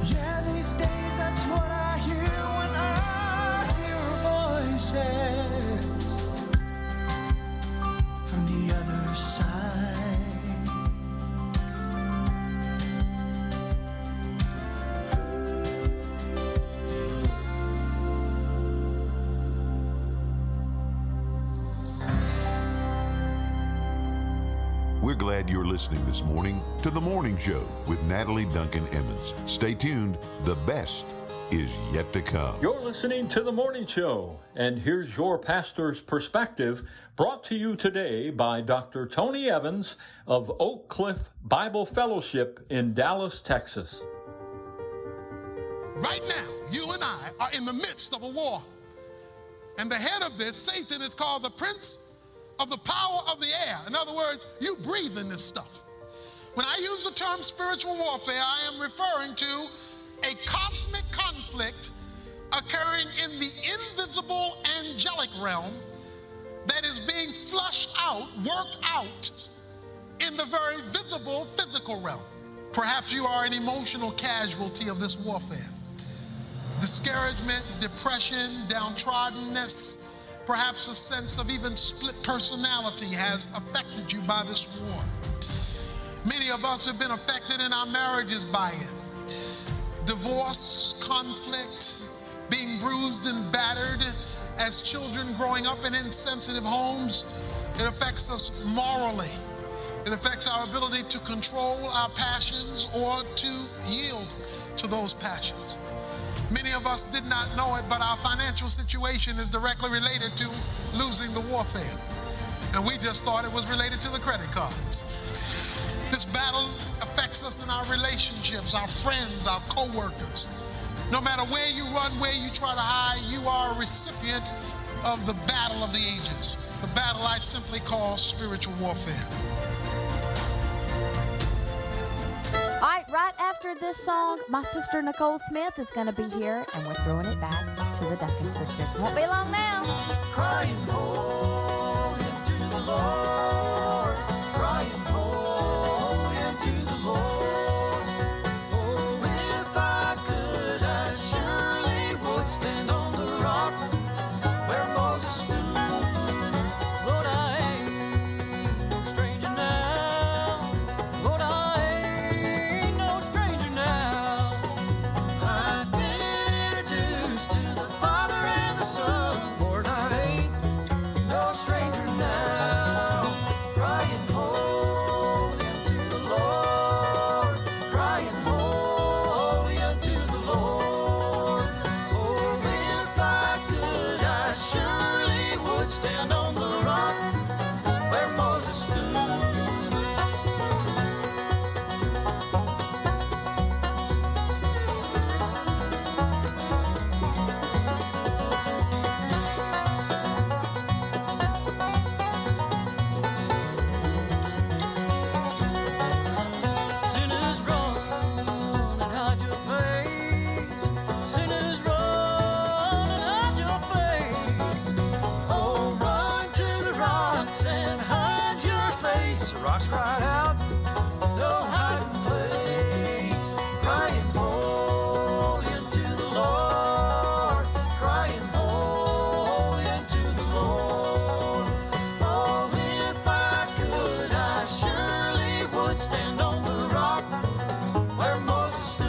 Speaker 5: Yeah, these days that's what I hear when I hear voices from the other side.
Speaker 2: We're glad you're listening this morning to The Morning Show with Natalie Duncan-Emmons. Stay tuned. The best is yet to come.
Speaker 9: You're listening to The Morning Show, and here's your pastor's perspective, brought to you today by Dr. Tony Evans of Oak Cliff Bible Fellowship in Dallas, Texas.
Speaker 13: Right now, you and I are in the midst of a war. And the head of this, Satan, is called the prince of the power of the air. In other words, you breathe in this stuff. When I use the term spiritual warfare, I am referring to a cosmic conflict occurring in the invisible angelic realm that is being flushed out, worked out in the very visible physical realm. Perhaps you are an emotional casualty of this warfare. Discouragement, depression, downtroddenness, perhaps a sense of even split personality has affected you by this war. Many of us have been affected in our marriages by it. Divorce, conflict, being bruised and battered as children growing up in insensitive homes. It affects us morally. It affects our ability to control our passions or to yield to those passions. Many of us did not know it, but our financial situation is directly related to losing the warfare. And we just thought it was related to the credit cards. This battle affects us in our relationships, our friends, our co-workers. No matter where you run, where you try to hide, you are a recipient of the battle of the ages. The battle I simply call spiritual warfare.
Speaker 3: All right, right after this song, my sister Nicole Smith is going to be here, and we're throwing it back to the Duncan sisters. Won't be long now.
Speaker 4: Crying holy to the Lord, crying holy to the Lord. Oh, if I could, I surely would stand on the rock where Moses stood. Lord, I ain't no stranger now. Lord, I ain't no stranger now. I've been introduced to the Father and the Son. Lord, I ain't no stranger now. Crying holy unto the Lord, crying holy unto the Lord. Oh, if I could, I surely would stand on the rock where Moses stood. Sinners run and hide your face. Sinners run and hide your face. Oh, run to the rocks and hide your face. The rocks cried out, no hiding place. Crying holy unto the Lord, crying holy unto the Lord. Oh, if I could, I surely would stand on the rock where Moses stood.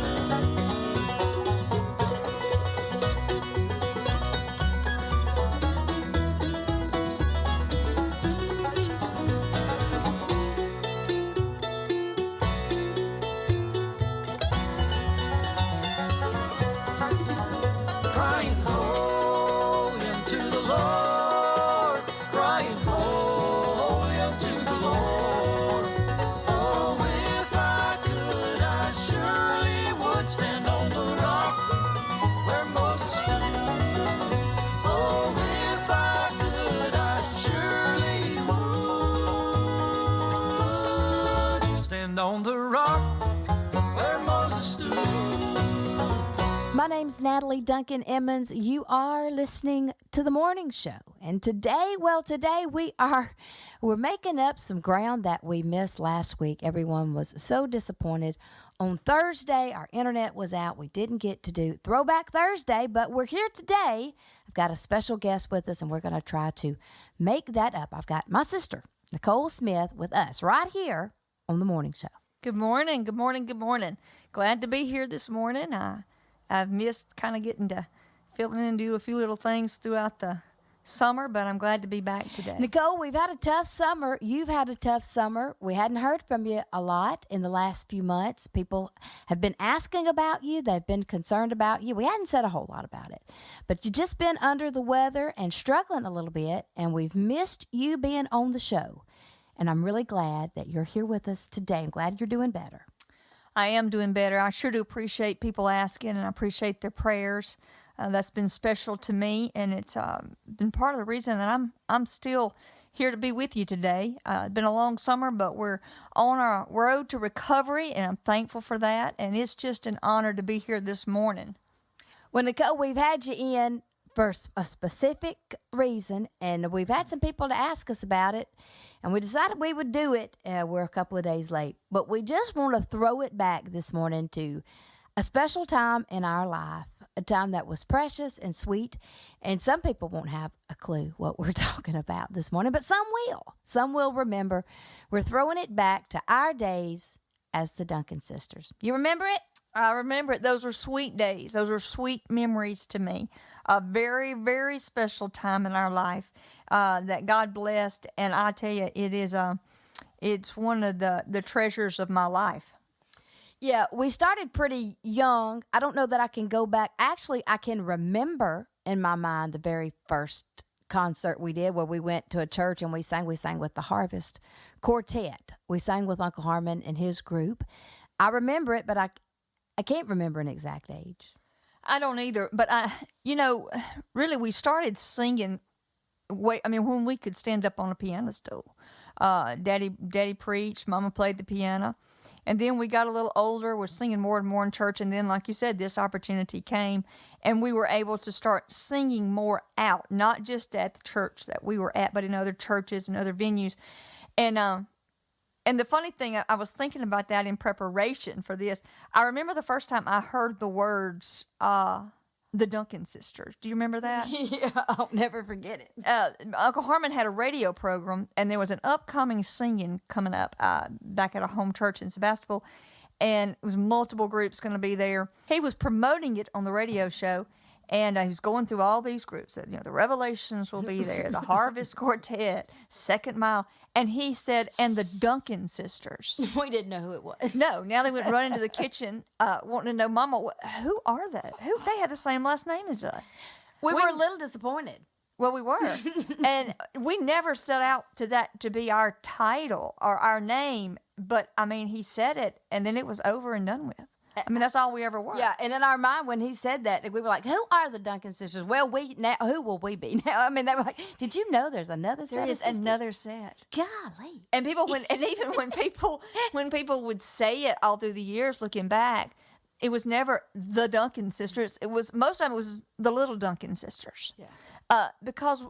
Speaker 4: Crying holy unto the Lord, crying holy unto the Lord. Oh, if I could, I surely would stand on the rock where Moses stood. Oh, if I could, I surely would stand on the rock where Moses stood.
Speaker 3: My name's Natalie Duncan-Emmons. You are listening to The Morning Show. And today we're making up some ground that we missed last week. Everyone was so disappointed. On Thursday, our internet was out. We didn't get to do Throwback Thursday, but we're here today. I've got a special guest with us, and we're going to try to make that up. I've got my sister, Nicole Smith, with us right here on The Morning Show.
Speaker 14: Good morning, good morning, good morning. Glad to be here this morning. I've missed kind of getting to fill in and do a few little things throughout the summer, but I'm glad to be back today.
Speaker 3: Nicole, we've had a tough summer. You've had a tough summer. We hadn't heard from you a lot in the last few months. People have been asking about you. They've been concerned about you. We hadn't said a whole lot about it, but you've just been under the weather and struggling a little bit, and we've missed you being on the show. And I'm really glad that you're here with us today. I'm glad you're doing better.
Speaker 14: I am doing better. I sure do appreciate people asking, and I appreciate their prayers. That's been special to me, and it's been part of the reason that I'm still here to be with you today. It's been a long summer, but we're on our road to recovery, and I'm thankful for that. And it's just an honor to be here this morning.
Speaker 3: Well, Nicole, we've had you in for a specific reason, and we've had some people to ask us about it, and we decided we would do it. We're a couple of days late, but we just want to throw it back this morning to a special time in our life. a time that was precious and sweet. And some people won't have a clue what we're talking about this morning, but some will. Some will remember. We're throwing it back to our days as the Duncan sisters. You remember it?
Speaker 14: I remember it. Those were sweet days. Those were sweet memories to me. A very, very special time in our life that God blessed. And I tell you, it's one of the treasures of my life.
Speaker 3: Yeah, we started pretty young. I don't know that I can go back. Actually, I can remember in my mind the very first concert we did where we went to a church and we sang with the Harvest Quartet. We sang with Uncle Harmon and his group. I remember it, but I can't remember an exact age.
Speaker 14: I don't either. But really we started singing when we could stand up on a piano stool. Daddy preached, Mama played the piano. And then we got a little older, we're singing more and more in church. And then, like you said, this opportunity came and we were able to start singing more out, not just at the church that we were at, but in other churches and other venues. And the funny thing, I was thinking about that in preparation for this. I remember the first time I heard the words, the Duncan sisters. Do you remember that?
Speaker 3: Yeah, I'll never forget it.
Speaker 14: Uncle Harmon had a radio program, and there was an upcoming singing coming up back at a home church in Sebastopol, and it was multiple groups going to be there. He was promoting it on the radio show, and he was going through all these groups. The Revelations will be there, the Harvest Quartet, Second Mile, and he said, and the Duncan sisters.
Speaker 3: We didn't know who it was.
Speaker 14: No, now they went running to the kitchen wanting to know, Mama, who are they? They have the same last name as us.
Speaker 3: We were a little disappointed.
Speaker 14: Well, we were. And we never set out to be our title or our name. But, he said it, and then it was over and done with. That's all we ever were.
Speaker 3: Yeah, and in our mind, when he said that, we were like, who are the Duncan sisters? Well, who will we be now? They were like, did you know there's another set
Speaker 14: There
Speaker 3: of
Speaker 14: is
Speaker 3: sisters?
Speaker 14: another set.
Speaker 3: Golly.
Speaker 14: And even when people would say it all through the years looking back, it was never the Duncan sisters. It was, most of it was the little Duncan sisters. Yeah. Because,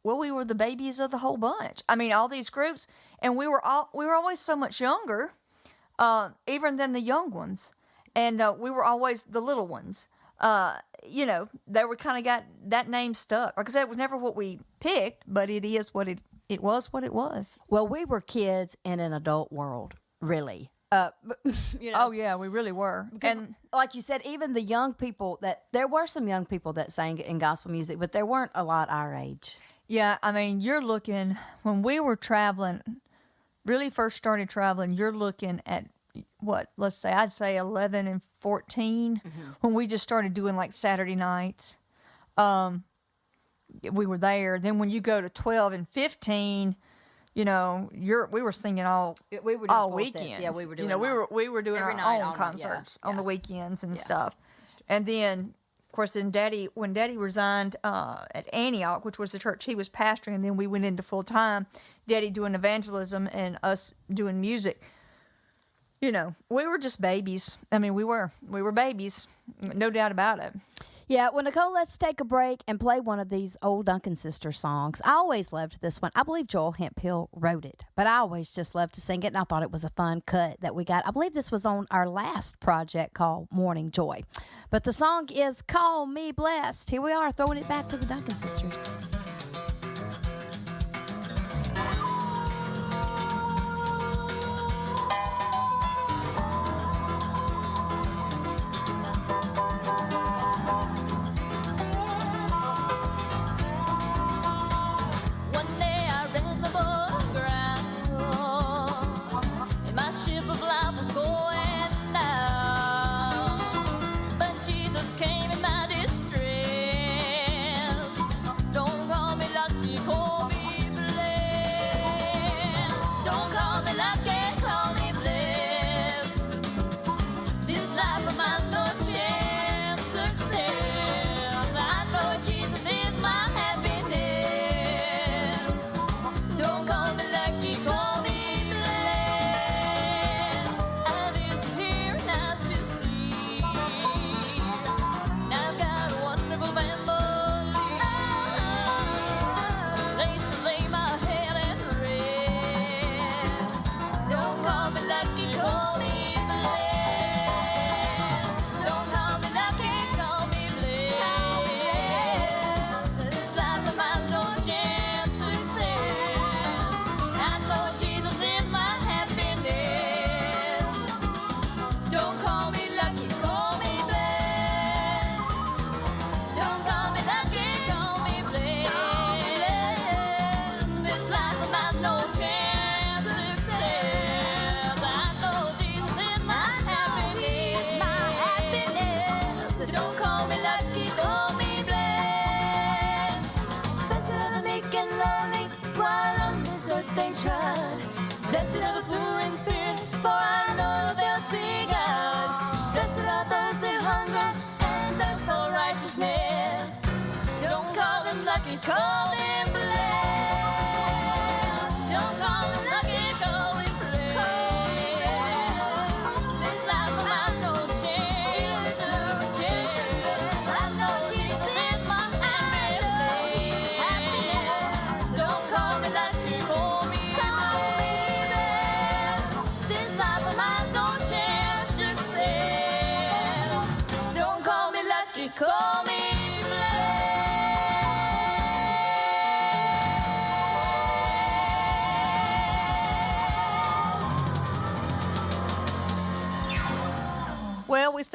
Speaker 14: we were the babies of the whole bunch. All these groups, and we were always so much younger, even than the young ones. And we were always the little ones. They were kind of got that name stuck. Like I said, it was never what we picked, but it is what it was what it was.
Speaker 3: Well, we were kids in an adult world, really.
Speaker 14: Oh, yeah, we really were.
Speaker 3: Because,
Speaker 14: and
Speaker 3: like you said, even the young people there were some young people that sang in gospel music, but there weren't a lot our age.
Speaker 14: Yeah, you're looking, when we were traveling, really first started traveling, you're looking at, I'd say 11 and 14, when we just started doing like Saturday nights. We were there. Then when you go to 12 and 15, we were singing all weekends.
Speaker 3: Sets. Yeah, we were doing
Speaker 14: we were doing
Speaker 3: every
Speaker 14: our
Speaker 3: night,
Speaker 14: own concerts on the weekends and
Speaker 3: Yeah.
Speaker 14: stuff. And then, of course, when Daddy resigned at Antioch, which was the church he was pastoring, and then we went into full time, Daddy doing evangelism and us doing music. We were just babies. We were babies, no doubt about it.
Speaker 3: Yeah, well, Nicole, let's take a break and play one of these old Duncan sister songs. I always loved this one. I believe Joel Hemphill wrote it, but I always just loved to sing it, and I thought it was a fun cut that we got. I believe this was on our last project called Morning Joy. But the song is Call Me Blessed. Here we are, throwing it back to the Duncan sisters.
Speaker 4: One day I read the book of ground, and my ship of life was going down. But Jesus came in my distress. Don't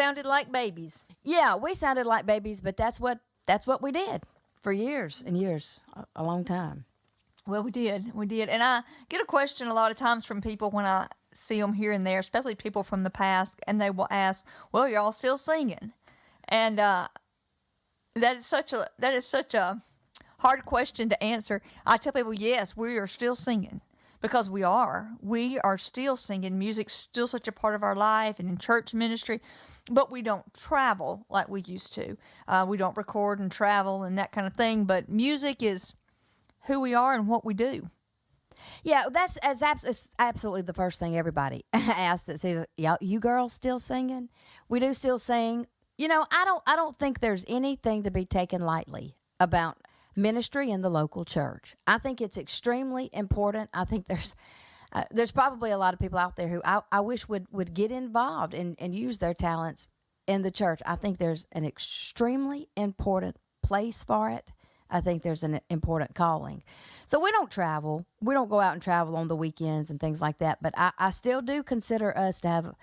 Speaker 14: sounded like babies.
Speaker 3: Yeah, we sounded like babies, but that's what we did for years and years, a long time.
Speaker 14: Well, we did. And I get a question a lot of times from people when I see them here and there, especially people from the past, and they will ask, well, you're all still singing. And that is such a hard question to answer. I tell people, yes, we are still singing, because we are still singing. Music's still such a part of our life and in church ministry, but we don't travel like we used to. We don't record and travel and that kind of thing, but music is who we are and what we do.
Speaker 3: Yeah, that's absolutely the first thing everybody asks that says, "Yeah, you girls still singing?" We do still sing. You know, I don't think there's anything to be taken lightly about ministry in the local church. I think it's extremely important. I think there's probably a lot of people out there who I wish would get involved and use their talents in the church. I think there's an extremely important place for it. I think there's an important calling. So we don't travel. We don't go out and travel on the weekends and things like that. But I still do consider us to have,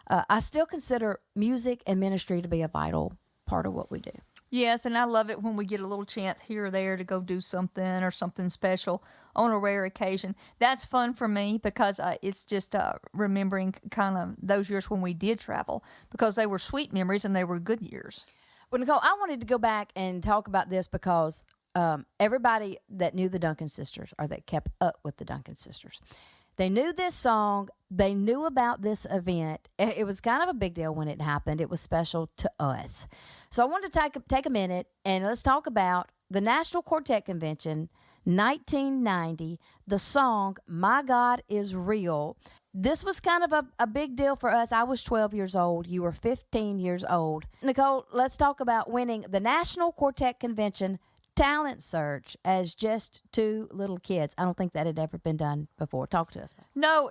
Speaker 3: I still consider music and ministry to be a vital part of what we do.
Speaker 14: Yes, and I love it when we get a little chance here or there to go do something or something special on a rare occasion. That's fun for me because it's just remembering kind of those years when we did travel, because they were sweet memories and they were good years.
Speaker 3: Well, Nicole, I wanted to go back and talk about this because everybody that knew the Duncan sisters, or that kept up with the Duncan sisters, they knew this song. They knew about this event. It was kind of a big deal when it happened. It was special to us. So I wanted to take a minute and let's talk about the National Quartet Convention, 1990, the song, My God is Real. This was kind of a big deal for us. I was 12 years old. You were 15 years old. Nicole, let's talk about winning the National Quartet Convention talent search as just two little kids. I don't think that had ever been done before. Talk to us.
Speaker 14: No,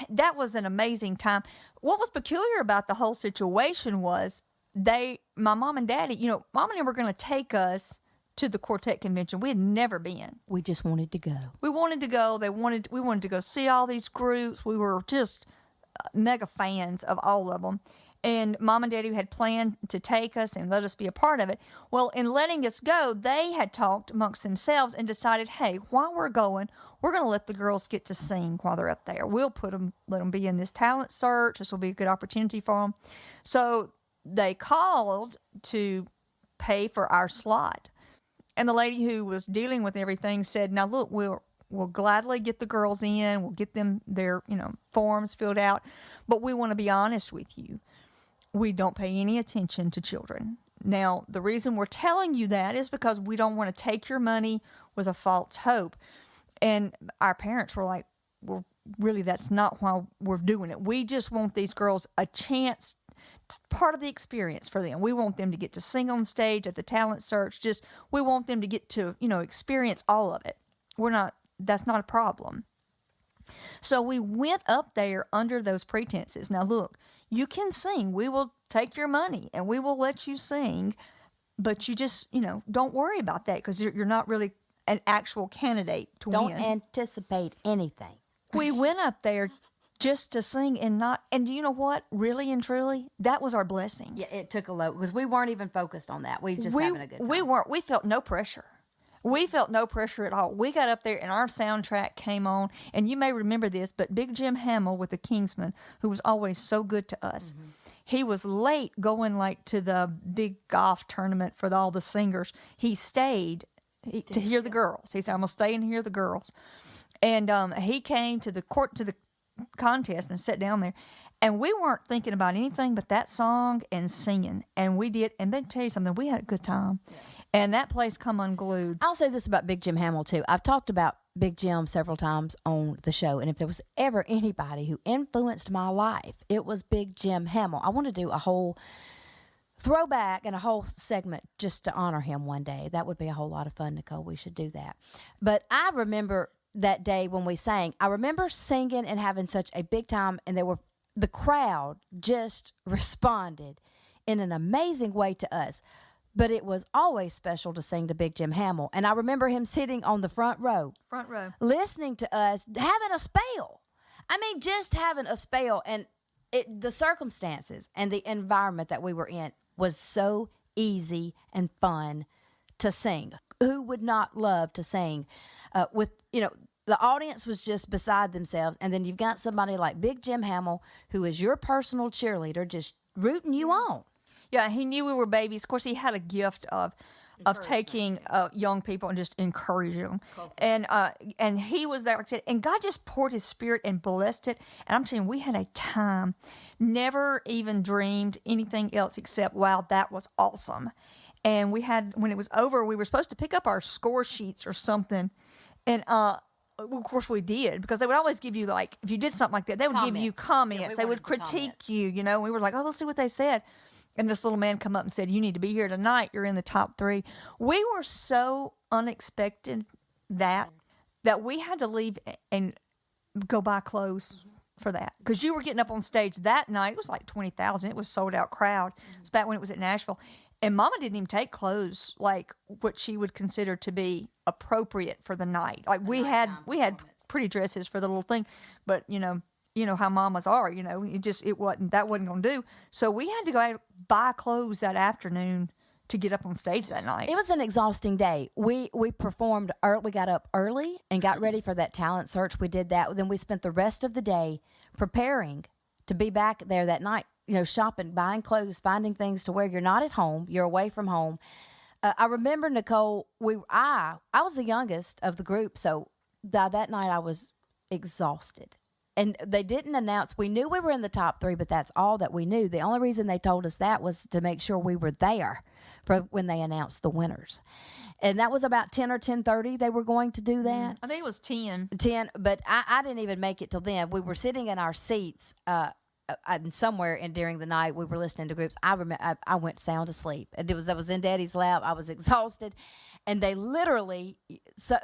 Speaker 14: that was an amazing time. What was peculiar about the whole situation was my mom and daddy, mom and them were going to take us to the quartet convention. We had never been.
Speaker 3: We just wanted to go.
Speaker 14: We wanted to go. We wanted to go see all these groups. We were just mega fans of all of them. And Mom and Daddy had planned to take us and let us be a part of it. Well, in letting us go, they had talked amongst themselves and decided, hey, while we're going to let the girls get to sing while they're up there. We'll let them be in this talent search. This will be a good opportunity for them. So they called to pay for our slot. And the lady who was dealing with everything said, now look, we'll gladly get the girls in. We'll get them their, forms filled out. But we want to be honest with you. We don't pay any attention to children. Now, the reason we're telling you that is because we don't want to take your money with a false hope. And our parents were like, well, really, that's not why we're doing it. We just want these girls a chance, part of the experience for them. We want them to get to sing on stage at the talent search. We want them to get to, experience all of it. That's not a problem. So we went up there under those pretenses. Now, look, you can sing. We will take your money and we will let you sing, but you just, don't worry about that because you're not really an actual candidate to win.
Speaker 3: Don't anticipate anything.
Speaker 14: We went up there just to sing and you know what? Really and truly, that was our blessing.
Speaker 3: Yeah, it took a load because we weren't even focused on that. We were just having a good time.
Speaker 14: We felt no pressure. We felt no pressure at all. We got up there and our soundtrack came on. And you may remember this, but Big Jim Hamill with the Kingsmen, who was always so good to us, he was late going to the big golf tournament for all the singers. He stayed to hear the girls. He said, I'm going to stay and hear the girls. And he came to the contest and sat down there. And we weren't thinking about anything but that song and singing. And we did. And let me tell you something, we had a good time. Yeah. And that place come unglued.
Speaker 3: I'll say this about Big Jim Hamill, too. I've talked about Big Jim several times on the show. And if there was ever anybody who influenced my life, it was Big Jim Hamill. I want to do a whole throwback and a whole segment just to honor him one day. That would be a whole lot of fun, Nicole. We should do that. But I remember that day when we sang. I remember singing and having such a big time. And the crowd just responded in an amazing way to us. But it was always special to sing to Big Jim Hamill. And I remember him sitting on the front row. Listening to us, having a spell. I mean, just having a spell. And the circumstances and the environment that we were in was so easy and fun to sing. Who would not love to sing with, the audience was just beside themselves. And then you've got somebody like Big Jim Hamill, who is your personal cheerleader, just rooting you on.
Speaker 14: Yeah, he knew we were babies. Of course, he had a gift of taking young people and just encouraging them. And he was there, like I said, and God just poured his spirit and blessed it. And I'm telling you, we had a time, never even dreamed anything else except, wow, that was awesome. And we had, when it was over, we were supposed to pick up our score sheets or something. And of course we did, because they would always give you, like, if you did something like that, they would give you comments.
Speaker 3: Yeah,
Speaker 14: they would critique you, and we were like, oh, let's see what they said. And this little man come up and said, you need to be here tonight. You're in the top 3. We were so unexpected that we had to leave and go buy clothes for that. Because you were getting up on stage that night. It was like 20,000. It was sold out crowd. It was back when it was at Nashville. And Mama didn't even take clothes like what she would consider to be appropriate for the night. Like we had pretty dresses for the little thing, but you know how mamas are. That wasn't gonna do. So we had to go out buy clothes that afternoon to get up on stage that night.
Speaker 3: It was an exhausting day. We performed early. We got up early and got ready for that talent search. We did that. Then we spent the rest of the day preparing to be back there that night. Shopping, buying clothes, finding things to wear. You're not at home. You're away from home. I remember, Nicole, I was the youngest of the group, so by that night I was exhausted. And they didn't announce. We knew we were in the top 3, but that's all that we knew. The only reason they told us that was to make sure we were there for when they announced the winners. And that was about 10 or 10:30 they were going to do that.
Speaker 14: I think it was 10.
Speaker 3: 10, but I didn't even make it till then. We were sitting in our seats somewhere during the night. We were listening to groups. I remember I went sound asleep. I was in Daddy's lap. I was exhausted, and they literally,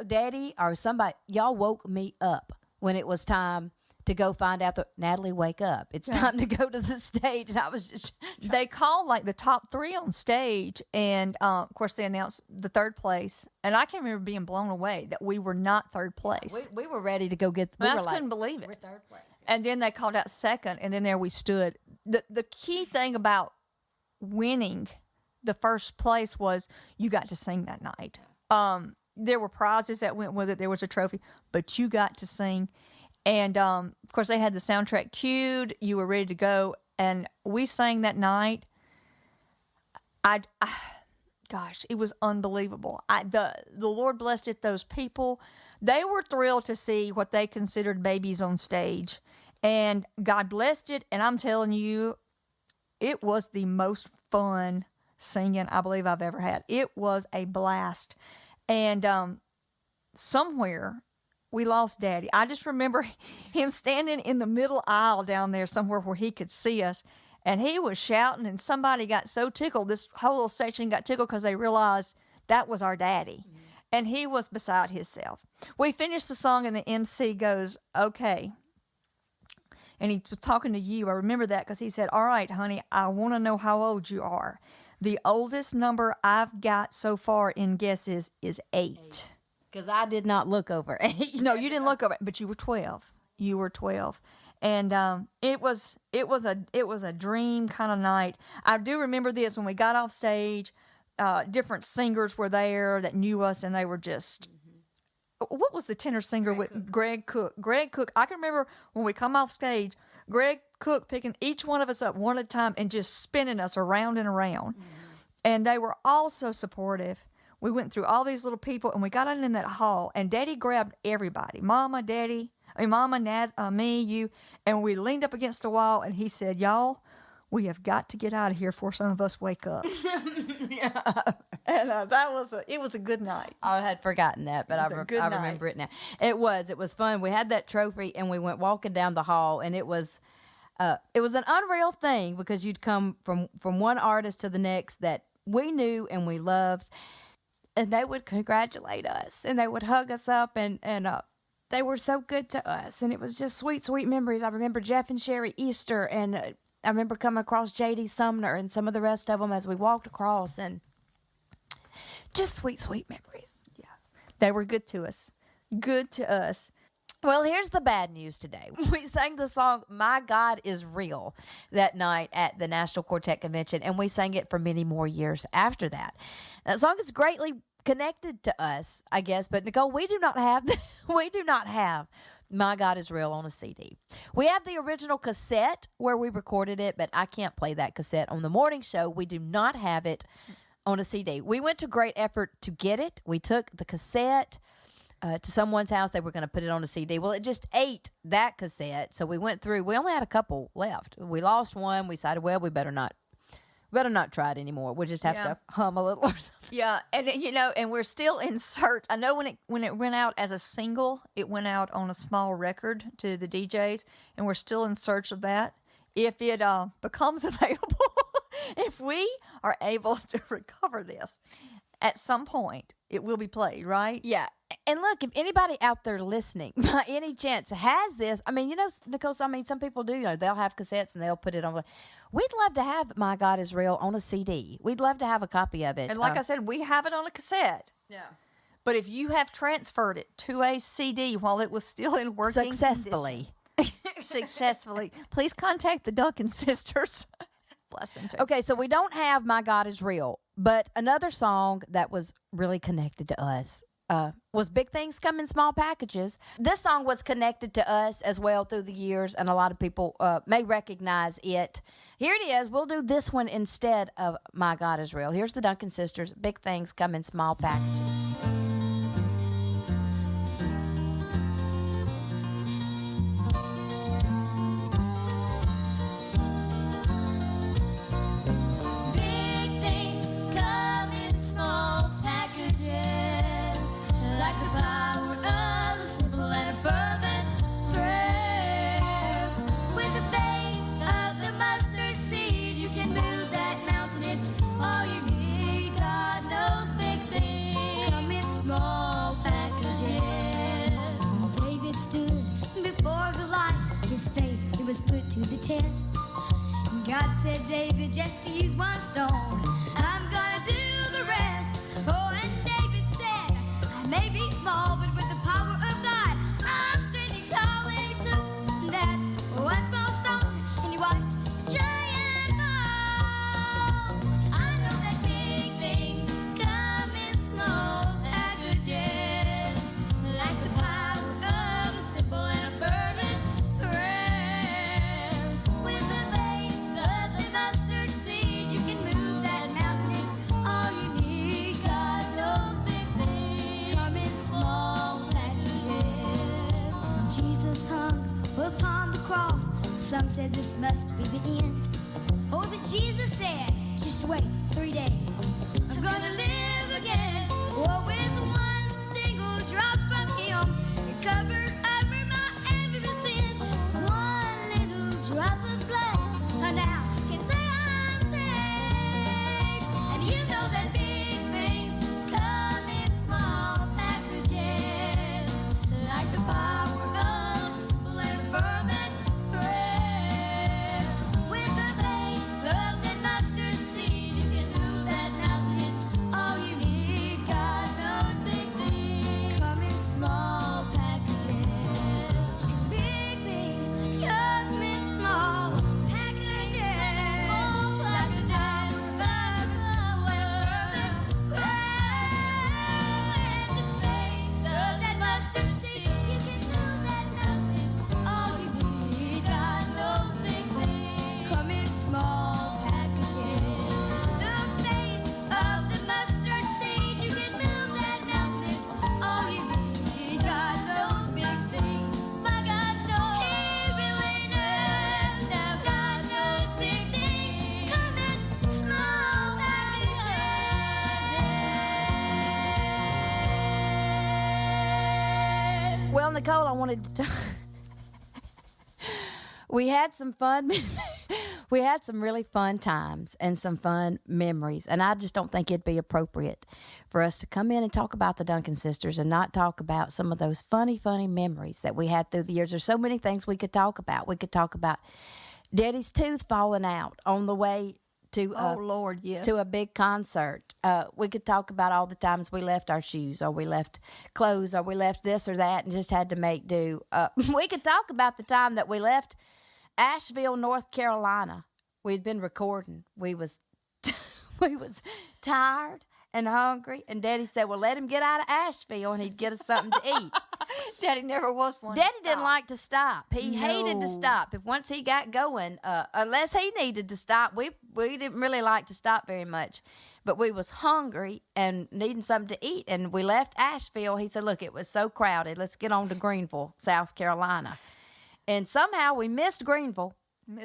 Speaker 3: Daddy or somebody, y'all woke me up when it was time to go find out that Natalie, wake up. It's time to go to the stage. And I was just
Speaker 14: they called like the top 3 on stage, and of course they announced the 3rd place. And I can remember being blown away that we were not 3rd place.
Speaker 3: We were ready to go get.
Speaker 14: I just couldn't believe it.
Speaker 3: We're 3rd place.
Speaker 14: And then they called out 2nd, and then there we stood. The key thing about winning the 1st place was you got to sing that night. There were prizes that went with it. There was a trophy, but you got to sing. And, of course, they had the soundtrack cued. You were ready to go. And we sang that night. Gosh, it was unbelievable. The Lord blessed it. Those people, they were thrilled to see what they considered babies on stage. And God blessed it. And I'm telling you, it was the most fun singing I believe I've ever had. It was a blast. And somewhere we lost Daddy. I just remember him standing in the middle aisle down there somewhere where he could see us. And he was shouting, and somebody got so tickled. This whole little section got tickled because they realized that was our daddy. Mm-hmm. And he was beside himself. We finished the song, and the MC goes, okay. And he was talking to you. I remember that because he said, all right, honey, I want to know how old you are. The oldest number I've got so far in guesses is 8.
Speaker 3: Because I did not look over 8.
Speaker 14: No, you didn't look over 8, but you were 12. You were 12. And it was a dream kind of night. I do remember this when we got off stage. Different singers were there that knew us, and they were just. Mm-hmm. What was the tenor singer with Greg Cook? Greg Cook. I can remember when we come off stage, Greg Cook picking each one of us up one at a time and just spinning us around and around. Mm-hmm. And they were all so supportive. We went through all these little people, and we got in that hall, and Daddy grabbed everybody, Mama, Daddy. Mama, me, you, and we leaned up against the wall, and he said, y'all, we have got to get out of here before some of us wake up. Yeah. And it was a good night.
Speaker 3: I had forgotten that, but I remember it now. It was fun. We had that trophy, and we went walking down the hall, and it was an unreal thing because you'd come from one artist to the next that we knew and we loved, and they would congratulate us, and they would hug us up, and they were so good to us, and it was just sweet, sweet memories. I remember Jeff and Sherry Easter, and I remember coming across J.D. Sumner and some of the rest of them as we walked across, and just sweet, sweet memories.
Speaker 14: Yeah, they were good to us. Good to us.
Speaker 3: Well, here's the bad news today. We sang the song My God is Real that night at the National Quartet Convention, and we sang it for many more years after that. That song is greatly connected to us, I guess, but Nicole, we do not have My God is Real on a CD. We have the original cassette where we recorded it, but I can't play that cassette on the morning show. We do not have it on a CD. We went to great effort to get it. We took the cassette to someone's house. They were going to put it on a CD. Well, it just ate that cassette. So we went through. We only had a couple left. We lost one. We decided, well, we better not try it anymore. We'll just have to hum a little or something.
Speaker 14: Yeah, and and we're still in search. I know when it went out as a single, it went out on a small record to the DJs, and we're still in search of that. If it becomes available, if we are able to recover this, at some point, it will be played, right?
Speaker 3: Yeah. And look, if anybody out there listening, by any chance, has this, I mean, Nicole, some people do, they'll have cassettes and they'll put it on. We'd love to have My God is Real on a CD. We'd love to have a copy of it.
Speaker 14: And like I said, we have it on a cassette.
Speaker 3: Yeah.
Speaker 14: But if you have transferred it to a CD while it was still in working successfully, please contact the Duncan sisters. Bless them too.
Speaker 3: Okay, so we don't have My God is Real, but another song that was really connected to us was Big Things Come in Small Packages. This song was connected to us as well through the years, and a lot of people may recognize it. Here it is. We'll do this one instead of My God is Real. Here's the Duncan sisters. Big Things Come in Small Packages.
Speaker 15: Put to the test. God said, David, just to use one stone, I'm gonna do the rest. Oh, and David said, I may be small, but with the power of God, I'm standing tall. And he took that one small stone and he watched a giant fall. I know that big things come in small packages, like the power of a simple and a fervent prayer. Upon the cross, some said this must be the end. Oh, but Jesus said, just wait 3 days, I'm gonna live again. Oh, with one single drop from him, it covered over my every sin. One little drop of blood, and now I can say I'm saved. And you know that big things come in small packages, like the power of fervent prayer. With the faith of that mustard seed, you can move that mountain. It's all you need. God knows big things come in small packages. Big things come in small packages. Small packages. With the faith of that mustard seed, you can move that mountain. It's all you need. God knows big things come in small packages. The faith of the mustard seed, you can move that mountain. It's all you need. God knows big things. My God knows. He really knows. Now God knows big things come in small packages.
Speaker 3: Well, Nicole, I wanted to we had some fun. We had some really fun times and some fun memories. And I just don't think it'd be appropriate for us to come in and talk about the Duncan sisters and not talk about some of those funny memories that we had through the years. There's so many things we could talk about. We could talk about Daddy's tooth falling out on the way to
Speaker 14: Oh, Lord, yes.
Speaker 3: to a big concert. We could talk about all the times we left our shoes, or we left clothes, or we left this or that, and just had to make do. We could talk about the time that we left Asheville, North Carolina. We'd been recording. We was tired and hungry, and Daddy said, well, let him get out of Asheville and he'd get us something to eat.
Speaker 14: Daddy never was one.
Speaker 3: Daddy didn't like to stop. He hated to stop. If once he got going, unless he needed to stop, we didn't really like to stop very much. But we was hungry and needing something to eat, and we left Asheville. He said, look, it was so crowded. Let's get on to Greenville, South Carolina. And somehow we missed Greenville.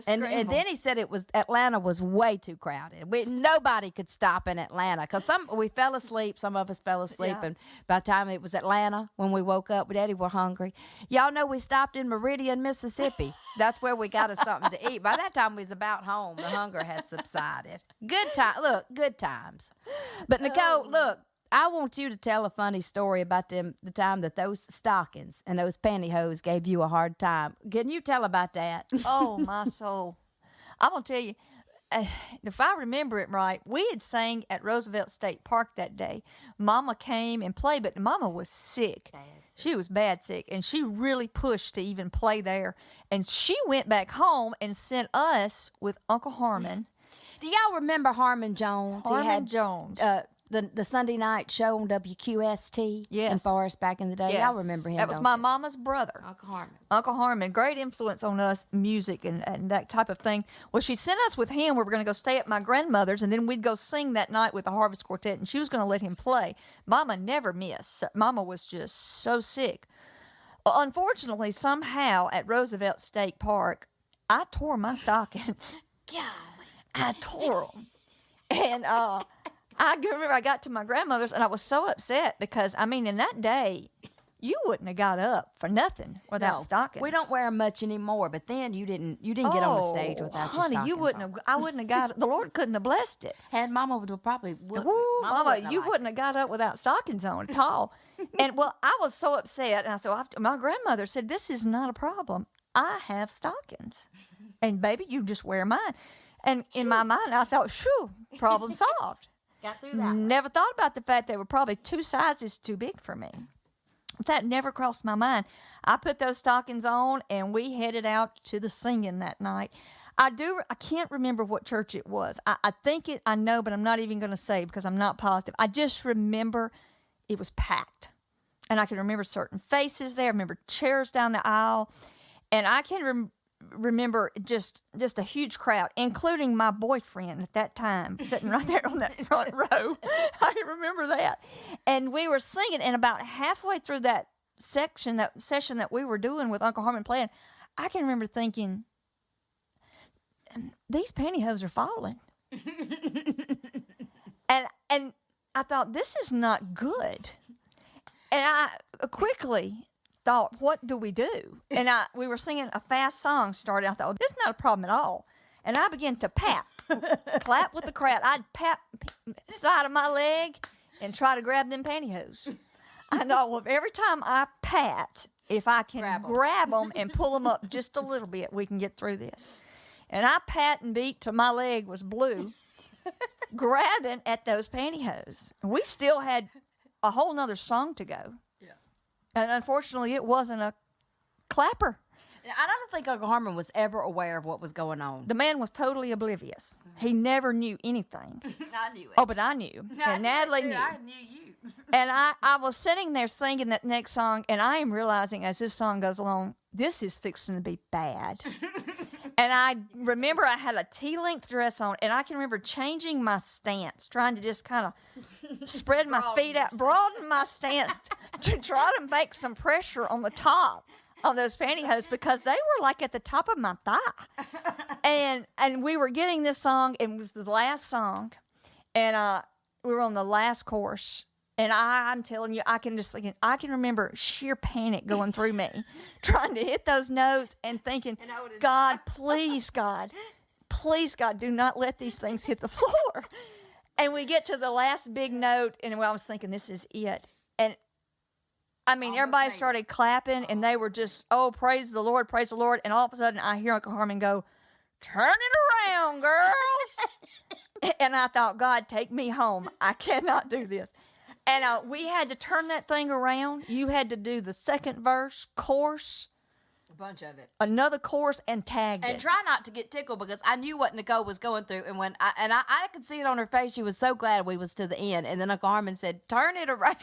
Speaker 3: And then he said Atlanta was way too crowded. Nobody could stop in Atlanta because we fell asleep. Some of us fell asleep, and by the time it was Atlanta, when we woke up, Daddy were hungry. Y'all know we stopped in Meridian, Mississippi. That's where we got us something to eat. By that time, we was about home. The hunger had subsided. Good time. Look, good times. But Nicole, look. I want you to tell a funny story about the time that those stockings and those pantyhose gave you a hard time. Can you tell about that?
Speaker 14: Oh, my soul. I'm going to tell you, if I remember it right, we had sang at Roosevelt State Park that day. Mama came and played, but Mama was sick. She was bad sick, and she really pushed to even play there. And she went back home and sent us with Uncle Harmon.
Speaker 3: Do y'all remember Harmon Jones?
Speaker 14: Harmon Jones.
Speaker 3: The Sunday night show on WQST in Forest back in the day.
Speaker 14: Yes.
Speaker 3: Y'all remember him?
Speaker 14: That was my mama's brother.
Speaker 3: Uncle Harmon.
Speaker 14: Uncle Harmon, great influence on us, music and that type of thing. Well, she sent us with him. We were going to go stay at my grandmother's, and then we'd go sing that night with the Harvest Quartet, and she was going to let him play. Mama never missed. Mama was just so sick. Well, unfortunately, somehow at Roosevelt State Park, I tore my stockings.
Speaker 3: Golly.
Speaker 14: I tore them. And I remember I got to my grandmother's, and I was so upset because, I mean, in that day, you wouldn't have got up for nothing without stockings.
Speaker 3: We don't wear them much anymore, but then you didn't get on the stage without your stockings.
Speaker 14: You wouldn't have. I wouldn't have got. The Lord couldn't have blessed it.
Speaker 3: And Mama would probably.
Speaker 14: Mama, you wouldn't have got up without stockings on at all. And well, I was so upset, and I said, my grandmother said, "This is not a problem. I have stockings, and baby, you just wear mine." And in my mind, I thought, "Shoo, problem solved."
Speaker 3: Got through that.
Speaker 14: Never thought about the fact they were probably 2 sizes too big for me. That never crossed my mind. I put those stockings on, and we headed out to the singing that night. I can't remember what church it was. I think I know, but I'm not even going to say because I'm not positive. I just remember it was packed. And I can remember certain faces there. I remember chairs down the aisle. And I can remember just a huge crowd, including my boyfriend at that time, sitting right there on that front row. I can remember that. And we were singing, and about halfway through that session that we were doing with Uncle Harmon playing, I can remember thinking, these pantyhose are falling. and I thought, this is not good. And I quickly thought, what do we do? And we were singing a fast song started. I thought, this is not a problem at all. And I began to clap with the crowd. I'd pat side of my leg and try to grab them pantyhose. I thought, well, every time I pat, if I can grab them and pull them up just a little bit, we can get through this. And I pat and beat till my leg was blue, grabbing at those pantyhose. And we still had a whole nother song to go. And unfortunately, it wasn't a clapper.
Speaker 3: I don't think Uncle Harmon was ever aware of what was going on.
Speaker 14: The man was totally oblivious. He never knew anything.
Speaker 3: I knew it.
Speaker 14: Oh, but I knew. And Natalie knew.
Speaker 3: I knew you.
Speaker 14: And I was sitting there singing that next song, and I am realizing as this song goes along, this is fixing to be bad. And I remember I had a T-length dress on, and I can remember changing my stance, trying to just kind of spread my feet out, broaden my stance to try to make some pressure on the top of those pantyhose because they were like at the top of my thigh. And we were getting this song, and it was the last song, and we were on the last chorus. And I'm telling you, I can remember sheer panic going through me, trying to hit those notes and thinking, God, please, God, do not let these things hit the floor. And we get to the last big note, and I was thinking, this is it. And I mean, everybody started clapping, and they were just, oh, praise the Lord, praise the Lord. And all of a sudden, I hear Uncle Harmon go, turn it around, girls. And I thought, God, take me home. I cannot do this. And we had to turn that thing around. You had to do the second verse, chorus,
Speaker 3: A bunch of it.
Speaker 14: another chorus, and tag
Speaker 3: And
Speaker 14: it.
Speaker 3: try not to get tickled because I knew what Nicole was going through, and I could see it on her face. She was so glad we was to the end, and then Uncle Harmon said, "Turn it around."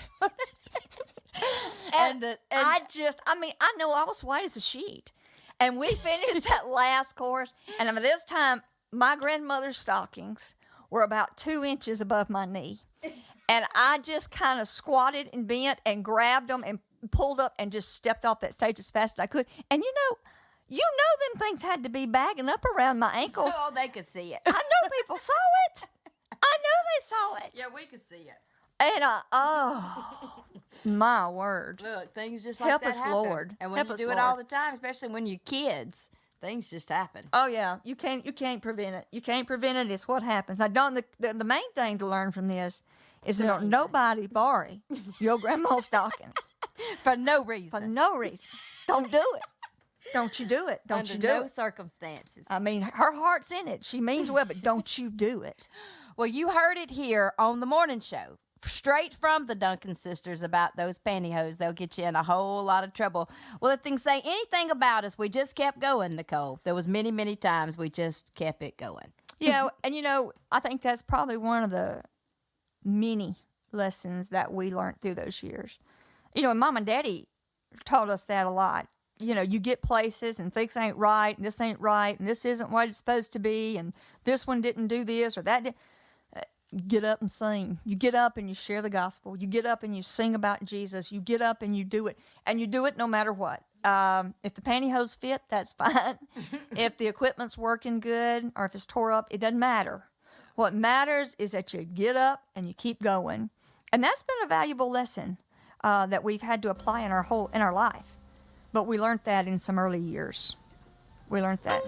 Speaker 14: and I know I was white as a sheet. And we finished that last chorus, and this time my grandmother's stockings were about 2 inches above my knee. And I just kind of squatted and bent and grabbed them and pulled up and just stepped off that stage as fast as I could. And you know them things had to be bagging up around my ankles.
Speaker 3: Oh, they could see it.
Speaker 14: I know people saw it. I know they saw it.
Speaker 3: Yeah, we could see it.
Speaker 14: And oh, my word.
Speaker 3: Look, things just like
Speaker 14: Help
Speaker 3: that
Speaker 14: us,
Speaker 3: happen.
Speaker 14: Lord.
Speaker 3: And when
Speaker 14: Help
Speaker 3: you
Speaker 14: us,
Speaker 3: do it
Speaker 14: Lord.
Speaker 3: all the time, especially when you're kids, things just happen.
Speaker 14: Oh yeah, you can't prevent it. You can't prevent it. It's what happens. Now, the main thing to learn from this is that don't nobody borrow your grandma's stockings
Speaker 3: For no reason.
Speaker 14: for no reason. Don't do it. Don't you do it. Don't
Speaker 3: Under
Speaker 14: you do
Speaker 3: no
Speaker 14: it.
Speaker 3: circumstances.
Speaker 14: I mean, her heart's in it. She means well, but don't you do it.
Speaker 3: Well, you heard it here on the morning show, straight from the Duncan sisters about those pantyhose. They'll get you in a whole lot of trouble. Well, if things say anything about us, we just kept going, Nicole. There was many, many times we just kept it going.
Speaker 14: Yeah, and I think that's probably one of the many lessons that we learned through those years. And Mom and Daddy taught us that a lot. You get places and things ain't right, and this ain't right, and this isn't what it's supposed to be, and this one didn't do this or that. Get up and sing. You get up and you share the gospel. You get up and you sing about Jesus. You get up and you do it. And you do it no matter what. If the pantyhose fit, that's fine. If the equipment's working good or if it's tore up, it doesn't matter. What matters is that you get up and you keep going. And that's been a valuable lesson that we've had to apply in our life. But we learned that in some early years. We learned that.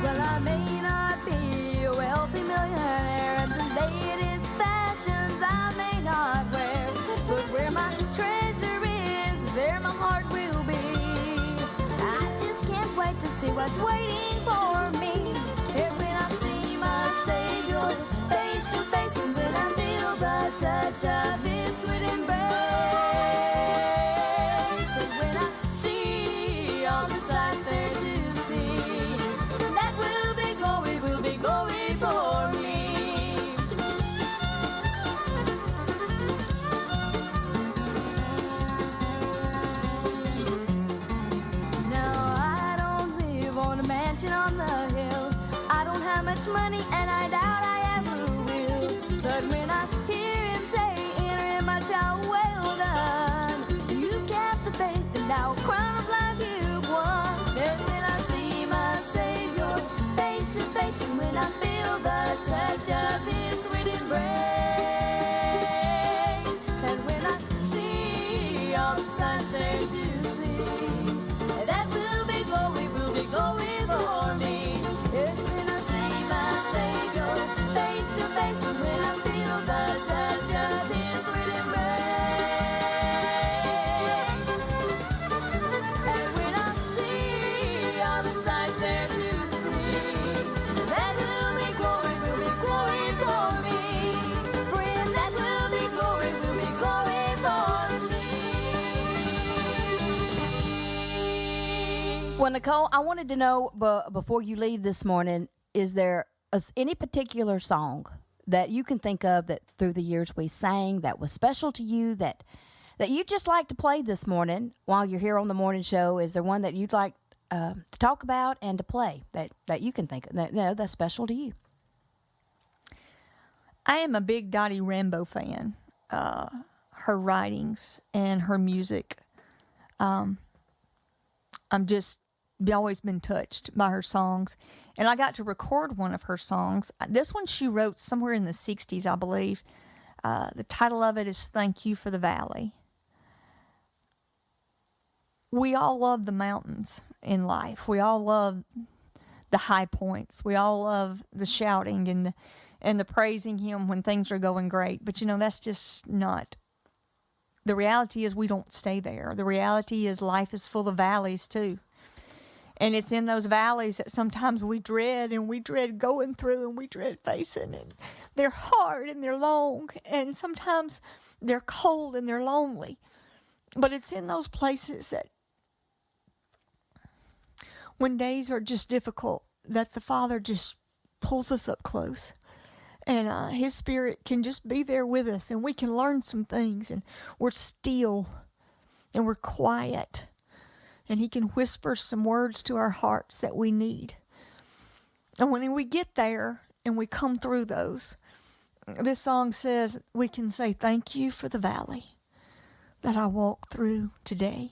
Speaker 15: Well, I may not be a wealthy millionaire, and the latest fashions I may not wear, but where my treasure is, there my heart will be. I just can't wait to see what's waiting for me. And when I see my Savior face to face, and when I feel the touch of His sweet embrace, and when I see all the sights there to see, that will be glory for me. Now I don't live on a mansion on the hill. I don't have much money, and I doubt I ever will. But when I hear Him say, "Enter in, my child, well done," you kept the faith, and now a crown of life you've won. And when I see my Savior face to face, and when I feel the touch of His sweet embrace, and when I see all the signs there to see, that will be glory for me. Yes, when I see my Savior face to face, and when I feel the touch of His sweet embrace, and when I see all the signs there to see, that will be glory for me. Friend, that will be glory for me.
Speaker 3: Well, Nicole, I wanted to know, before you leave this morning, is there any particular song that you can think of that through the years we sang that was special to you that you just like to play this morning while you're here on the morning show? Is there one that you'd like to talk about and to play that you can think of that's special to you?
Speaker 14: I am a big Dottie Rambo fan. Her writings and her music. I'm just always been touched by her songs. And I got to record one of her songs. This one she wrote somewhere in the 60s, I believe. The title of it is Thank You for the Valley. We all love the mountains in life. We all love the high points. We all love the shouting and the praising Him when things are going great. But that's just not the reality is we don't stay there. The reality is life is full of valleys too. And it's in those valleys that sometimes we dread, and we dread going through, and we dread facing. And they're hard and they're long, and sometimes they're cold and they're lonely. But it's in those places that when days are just difficult, that the Father just pulls us up close. And His Spirit can just be there with us, and we can learn some things, and we're still, and we're quiet. And He can whisper some words to our hearts that we need. And when we get there and we come through those, this song says we can say, thank you for the valley that I walked through today.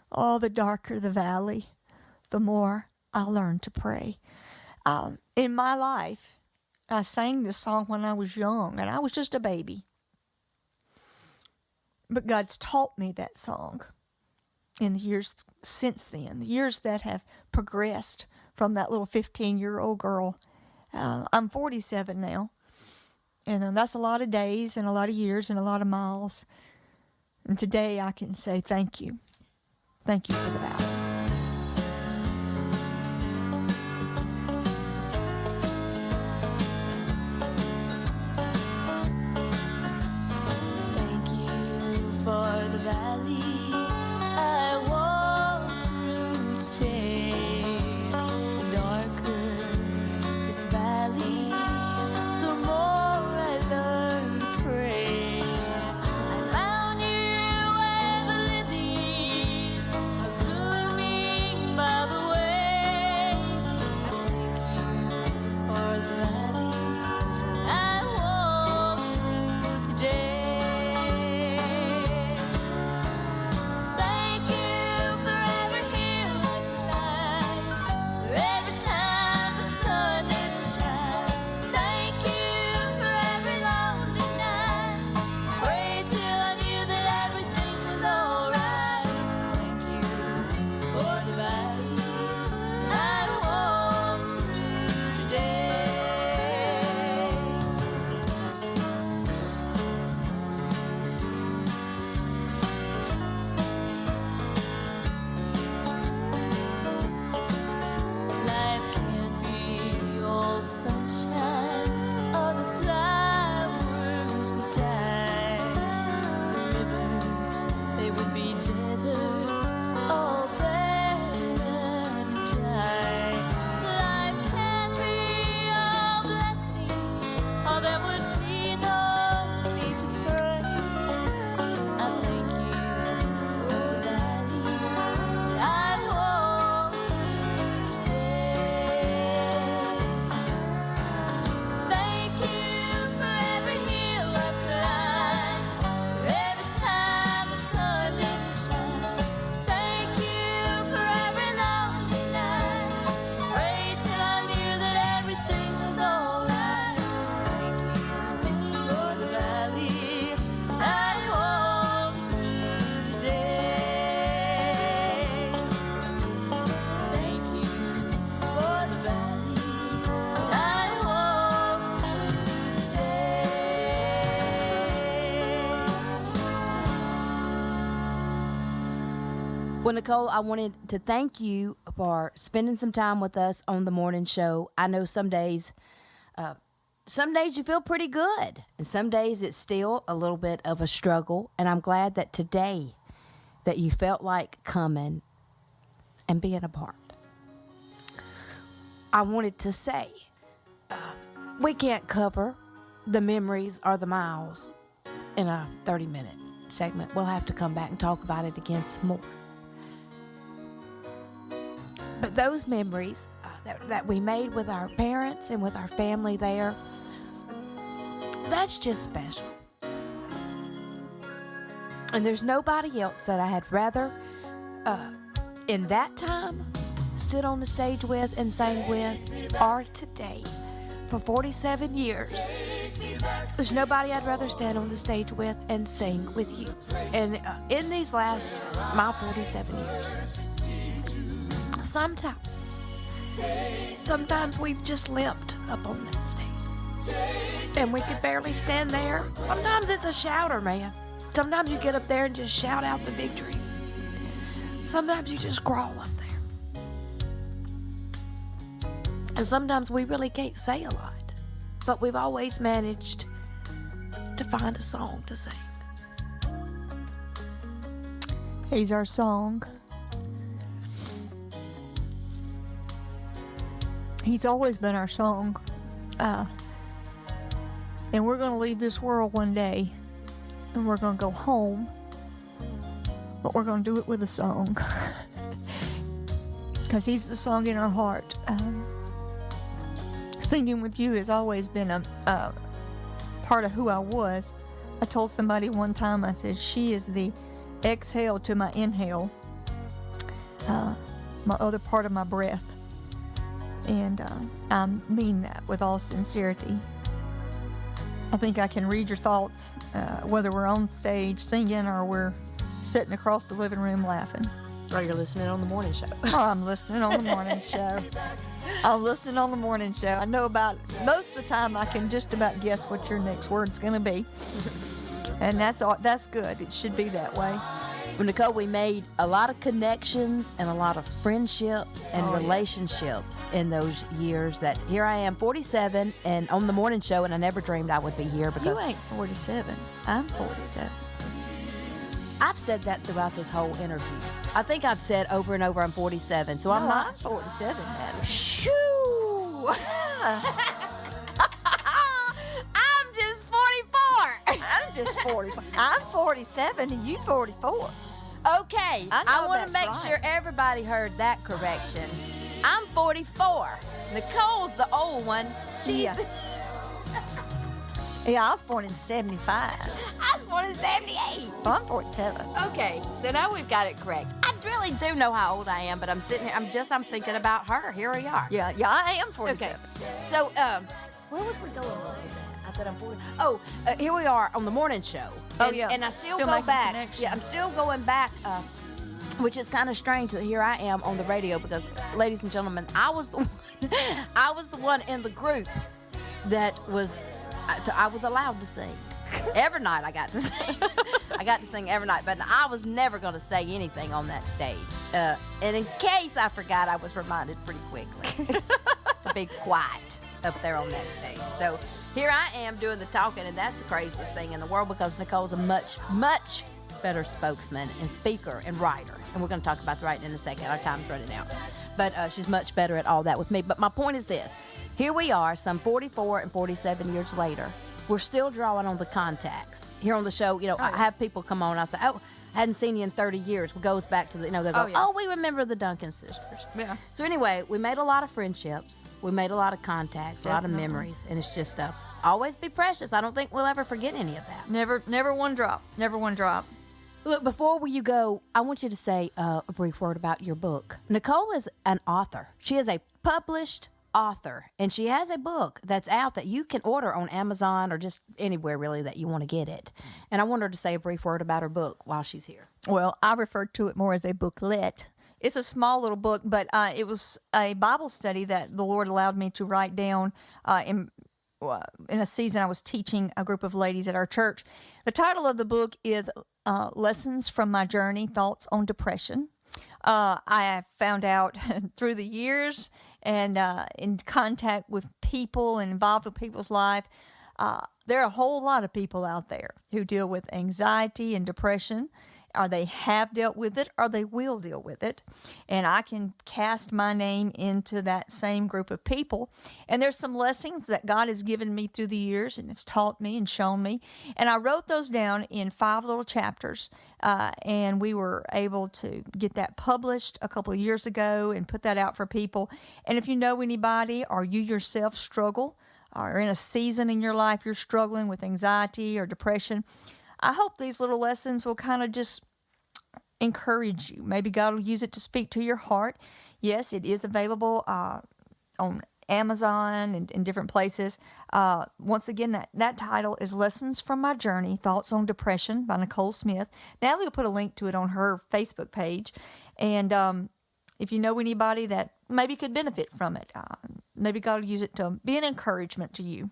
Speaker 14: Oh, the darker the valley, the more I learn to pray. In my life, I sang this song when I was young, and I was just a baby. But God's taught me that song in the years since then, the years that have progressed from that little 15-year-old girl. I'm 47 now, and that's a lot of days and a lot of years and a lot of miles. And today I can say thank you. Thank you for the valley.
Speaker 4: For the valley I walk through today, the darker this valley, the more I learn to pray. I found you where the lilies are blooming by the way. I thank you for the valley I walk through today.
Speaker 3: Well, Nicole, I wanted to thank you for spending some time with us on the morning show. I know some days you feel pretty good, and some days it's still a little bit of a struggle. And I'm glad that today that you felt like coming and being a part. I wanted to say, we can't cover the memories or the miles in a 30-minute segment. We'll have to come back and talk about it again some more. But those memories that we made with our parents and with our family there, that's just special. And there's nobody else that I had rather, in that time, stood on the stage with and sang with, or today, for 47 years. There's nobody I'd rather stand on the stage with and sing with you. And in these last, my 47 years, sometimes we've just limped up on that stage. And we could barely stand there. Sometimes it's a shouter, man. Sometimes you get up there and just shout out the victory. Sometimes you just crawl up there. And sometimes we really can't say a lot. But we've always managed to find a song to sing.
Speaker 14: He's our song. He's always been our song. And we're going to leave this world one day. And we're going to go home. But we're going to do it with a song. Because he's the song in our heart. Singing with you has always been a part of who I was. I told somebody one time, I said, she is the exhale to my inhale. My other part of my breath. And I mean that with all sincerity. I think I can read your thoughts, whether we're on stage singing or we're sitting across the living room laughing.
Speaker 3: Or you're listening on the morning show.
Speaker 14: Oh, I'm listening on the morning show. I'm listening on the morning show. I know about, most of the time I can just about guess what your next word's going to be. And that's good. It should be that way.
Speaker 3: Well, Nicole, we made a lot of connections and a lot of friendships and relationships in those years that here I am, 47, and on the morning show, and I never dreamed I would be here because...
Speaker 14: You ain't 47. I'm 47.
Speaker 3: I've said that throughout this whole interview. I think I've said over and over I'm 47, so I'm not...
Speaker 14: I'm 47, Natalie.
Speaker 3: Shoo! I'm just 44.
Speaker 14: I'm just 44. I'm 47 and you 44.
Speaker 3: Okay, I want to make sure everybody heard that correction. I'm 44. Nicole's the old one.
Speaker 14: Yeah, I was born in 75.
Speaker 3: I was born in 78.
Speaker 14: So I'm 47.
Speaker 3: Okay, so now we've got it correct. I really do know how old I am, but I'm sitting here, I'm thinking about her. Here we are.
Speaker 14: Yeah, I am 47.
Speaker 3: Okay, so where was we going with that? I said I'm 40. Oh, here we are on the morning show.
Speaker 14: Oh, yeah.
Speaker 3: And I still go
Speaker 14: making
Speaker 3: back.
Speaker 14: connections.
Speaker 3: Yeah, I'm still going back, which is kind of strange that here I am on the radio because, ladies and gentlemen, I was the one in the group that was allowed to sing. Every night I got to sing. I got to sing every night, but I was never going to say anything on that stage. And in case I forgot, I was reminded pretty quickly to be quiet up there on that stage. So here I am doing the talking, and that's the craziest thing in the world because Nicole's a much, much better spokesman and speaker and writer. And we're going to talk about the writing in a second. Our time's running out. But she's much better at all that with me. But my point is this. Here we are, some 44 and 47 years later. We're still drawing on the contacts. Here on the show, I have people come on. I say, I hadn't seen you in 30 years. It goes back to they go, we remember the Duncan sisters.
Speaker 14: Yeah.
Speaker 3: So anyway, we made a lot of friendships. We made a lot of contacts, a lot of memories. And it's just always be precious. I don't think we'll ever forget any of that.
Speaker 14: Never one drop. Never one drop.
Speaker 3: Look, before you go, I want you to say a brief word about your book. Nicole is an author. She is a published author, and she has a book that's out that you can order on Amazon or just anywhere really that you want to get it. And I want her to say a brief word about her book while she's here.
Speaker 14: Well, I refer to it more as a booklet. It's a small little book, but it was a Bible study that the Lord allowed me to write down in a season I was teaching a group of ladies at our church. The title of the book is Lessons from My Journey, Thoughts on Depression. I have found out through the years and in contact with people and involved with people's life, there are a whole lot of people out there who deal with anxiety and depression, or they have dealt with it, or they will deal with it. And I can cast my name into that same group of people. And there's some lessons that God has given me through the years and has taught me and shown me. And I wrote those down in 5 little chapters. And we were able to get that published a couple of years ago and put that out for people. And if you know anybody or you yourself struggle or in a season in your life you're struggling with anxiety or depression, I hope these little lessons will kind of just encourage you. Maybe God will use it to speak to your heart. Yes, it is available on Amazon and different places. Once again, that title is Lessons from My Journey, Thoughts on Depression by Nicole Smith. Natalie will put a link to it on her Facebook page. And if you know anybody that maybe could benefit from it, maybe God will use it to be an encouragement to you.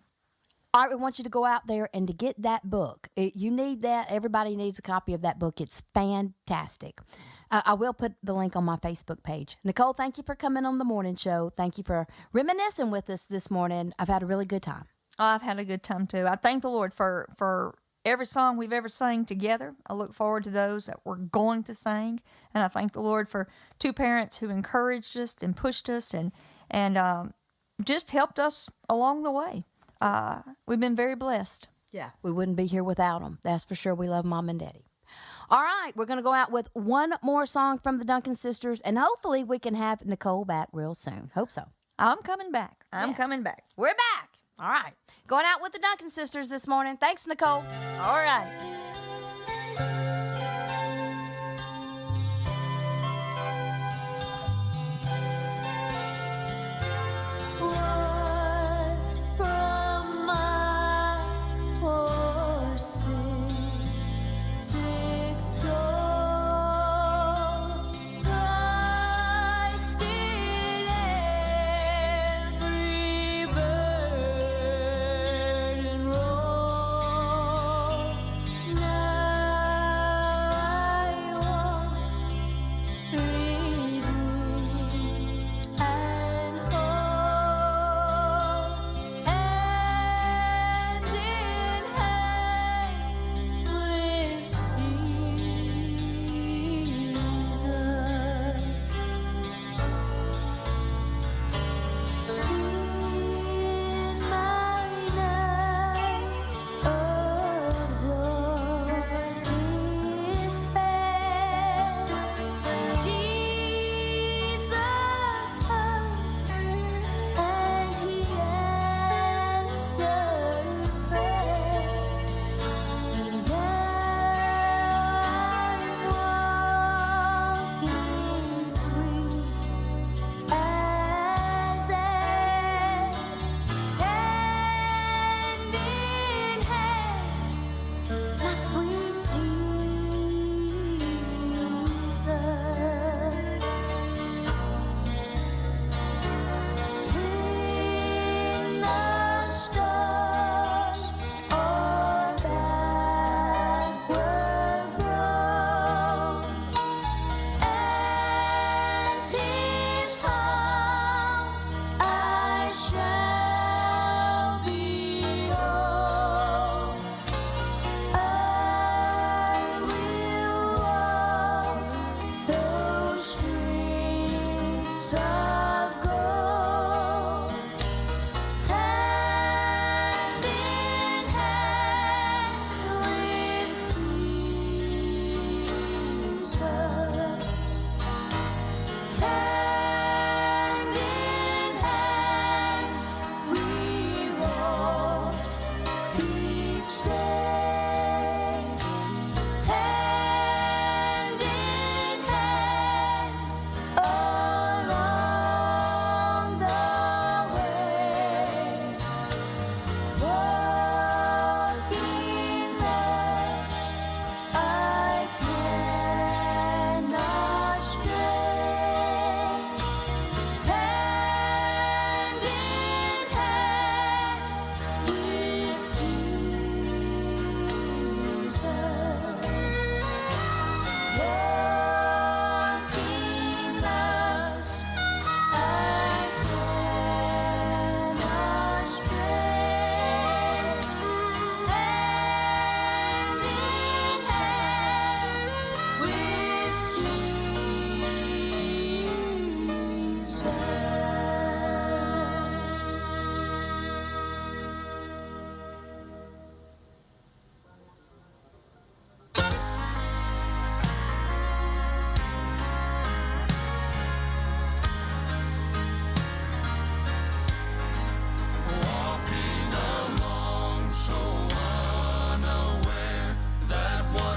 Speaker 3: All right, we want you to go out there and to get that book. You need that. Everybody needs a copy of that book. It's fantastic. I will put the link on my Facebook page. Nicole, thank you for coming on the morning show. Thank you for reminiscing with us this morning. I've had a really good time.
Speaker 14: I've had a good time, too. I thank the Lord for every song we've ever sang together. I look forward to those that we're going to sing. And I thank the Lord for two parents who encouraged us and pushed us and just helped us along the way. We've been very blessed.
Speaker 3: Yeah, we wouldn't be here without them. That's for sure. We love Mom and Daddy. All right, we're going to go out with one more song from the Duncan sisters, and hopefully we can have Nicole back real soon. Hope so.
Speaker 14: I'm coming back. I'm coming back.
Speaker 3: We're back. All right. Going out with the Duncan sisters this morning. Thanks, Nicole.
Speaker 14: All right.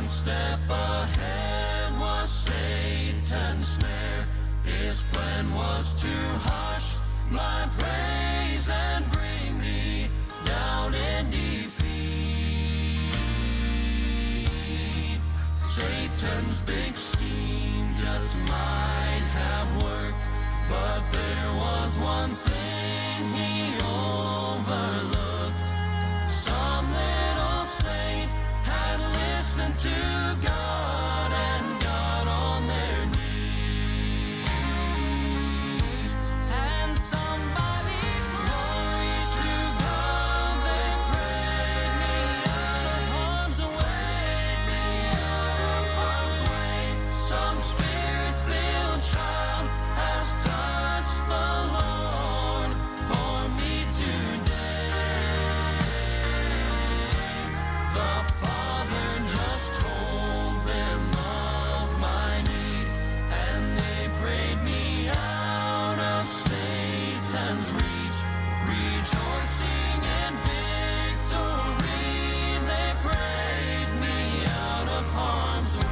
Speaker 5: step ahead was Satan's snare. His plan was to hush my praise and bring me down in defeat. Satan's big scheme just might have worked, but there was one thing he overlooked. Father just told them of my need, and they prayed me out of Satan's reach, rejoicing in victory. They prayed me out of harm's way.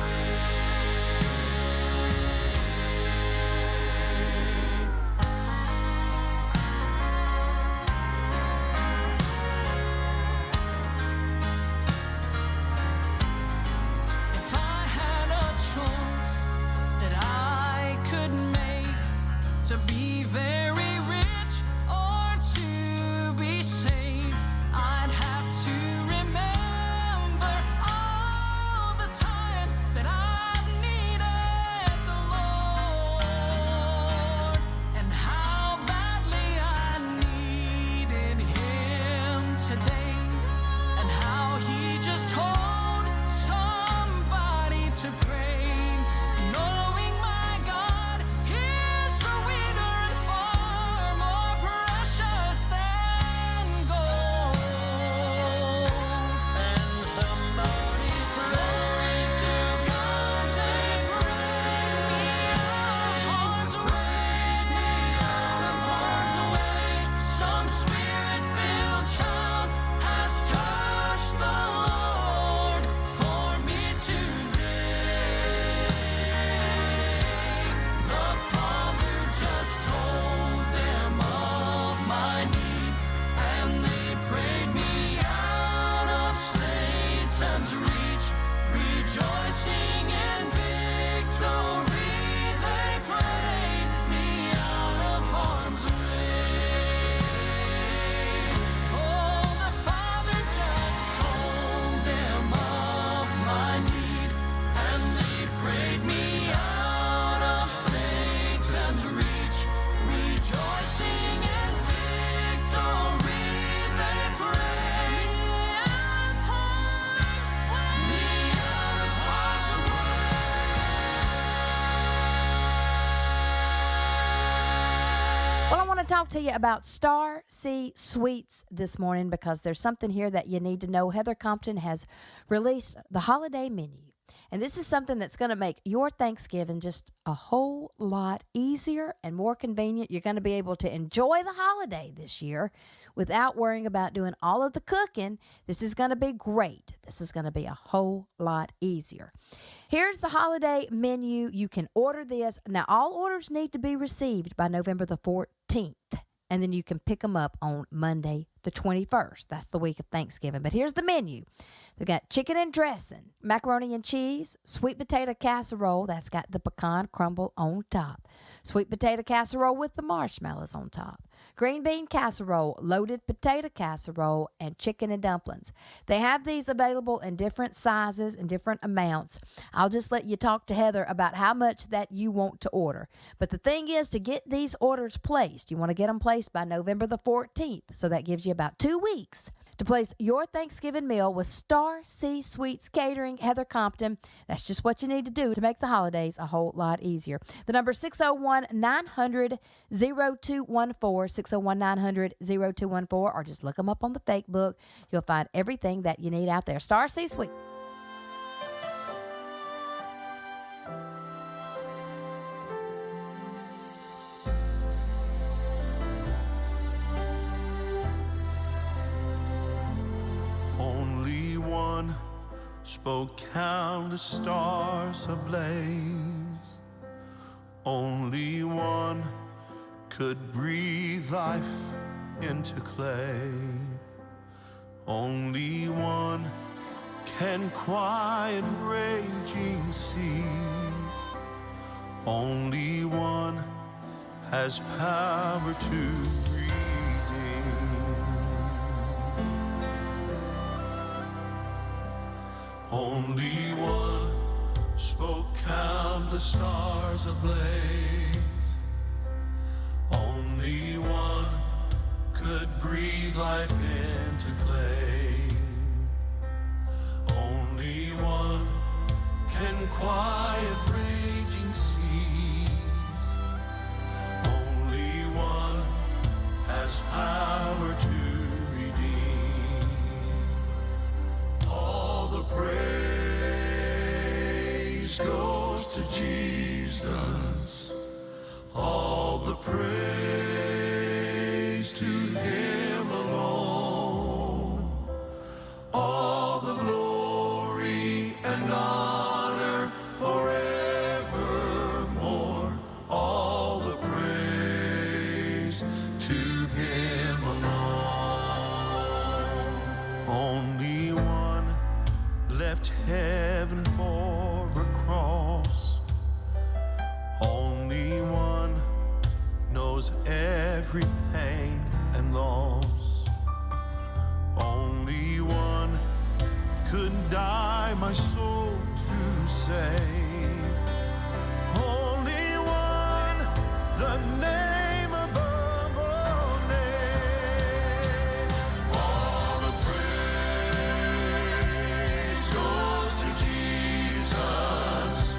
Speaker 5: If I had a choice that I could make, to be very rich or to be saved, I'd have to remember all the times that I've needed the Lord, and how badly I needed Him today, and how He just told somebody to pray, knowing my God is sweeter and far more precious than gold. And somebody glory to God, they prayed me out of harm's way. Some spirit-filled child has touched the Lord for me today. The Father just told them of my need, and they prayed me out of Satan's reach, rejoicing in victory. They prayed me out of harm's way. Oh, the Father just told them of my need, and they prayed me out of Satan's reach, rejoicing in victory. They prayed me out of harm's way.
Speaker 3: Well, I want to talk to you about Star C Sweets this morning because there's something here that you need to know. Heather Compton has released the holiday menu. And this is something that's going to make your Thanksgiving just a whole lot easier and more convenient. You're going to be able to enjoy the holiday this year without worrying about doing all of the cooking. This is going to be great. This is going to be a whole lot easier. Here's the holiday menu. You can order this. Now, all orders need to be received by November the 14th. And then you can pick them up on Monday the 21st. That's the week of Thanksgiving. But here's the menu. They got chicken and dressing, macaroni and cheese, sweet potato casserole. That's got the pecan crumble on top. Sweet potato casserole with the marshmallows on top. Green bean casserole, loaded potato casserole, and chicken and dumplings. They have these available in different sizes and different amounts. I'll just let you talk to Heather about how much that you want to order. But the thing is, to get these orders placed, you want to get them placed by November the 14th. So that gives you about 2 weeks to place your Thanksgiving meal with Star C Sweets Catering, Heather Compton. That's just what you need to do to make the holidays a whole lot easier. The number 601-900-0214, 601-900-0214, or just look them up on the Facebook. You'll find everything that you need out there. Star C Sweets.
Speaker 8: Only one spoke countless stars ablaze. Only one could breathe life into clay. Only one can quiet raging seas. Only one has power to only one spoke countless stars ablaze. Only one could breathe life into clay. Only one can quiet raging seas. Only one has power to redeem all the
Speaker 5: praise goes to Jesus. All the praise to him alone. All the glory and honor forevermore. All the praise to him alone. Only one left heaven for a cross. Only one knows every pain and loss. Only one could die my soul to save. Only one, the name above all names. All the praise goes to Jesus.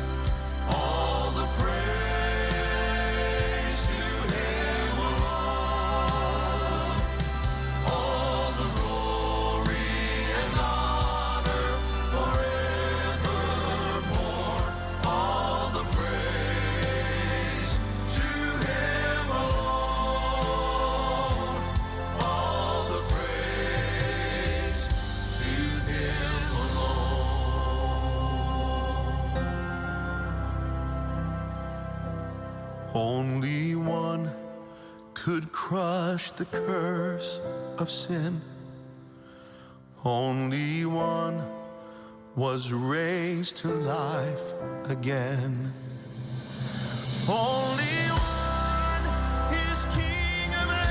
Speaker 5: All the praise to him alone. All the glory and honor forevermore. All the praise to him alone. All the praise to him alone. Only one could crush the curse of sin. Only one was raised to life again. Only one is king of everything.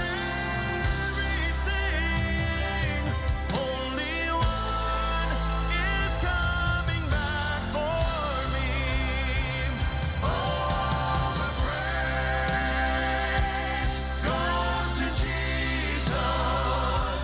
Speaker 5: Only one is coming back for me. All the praise goes to Jesus.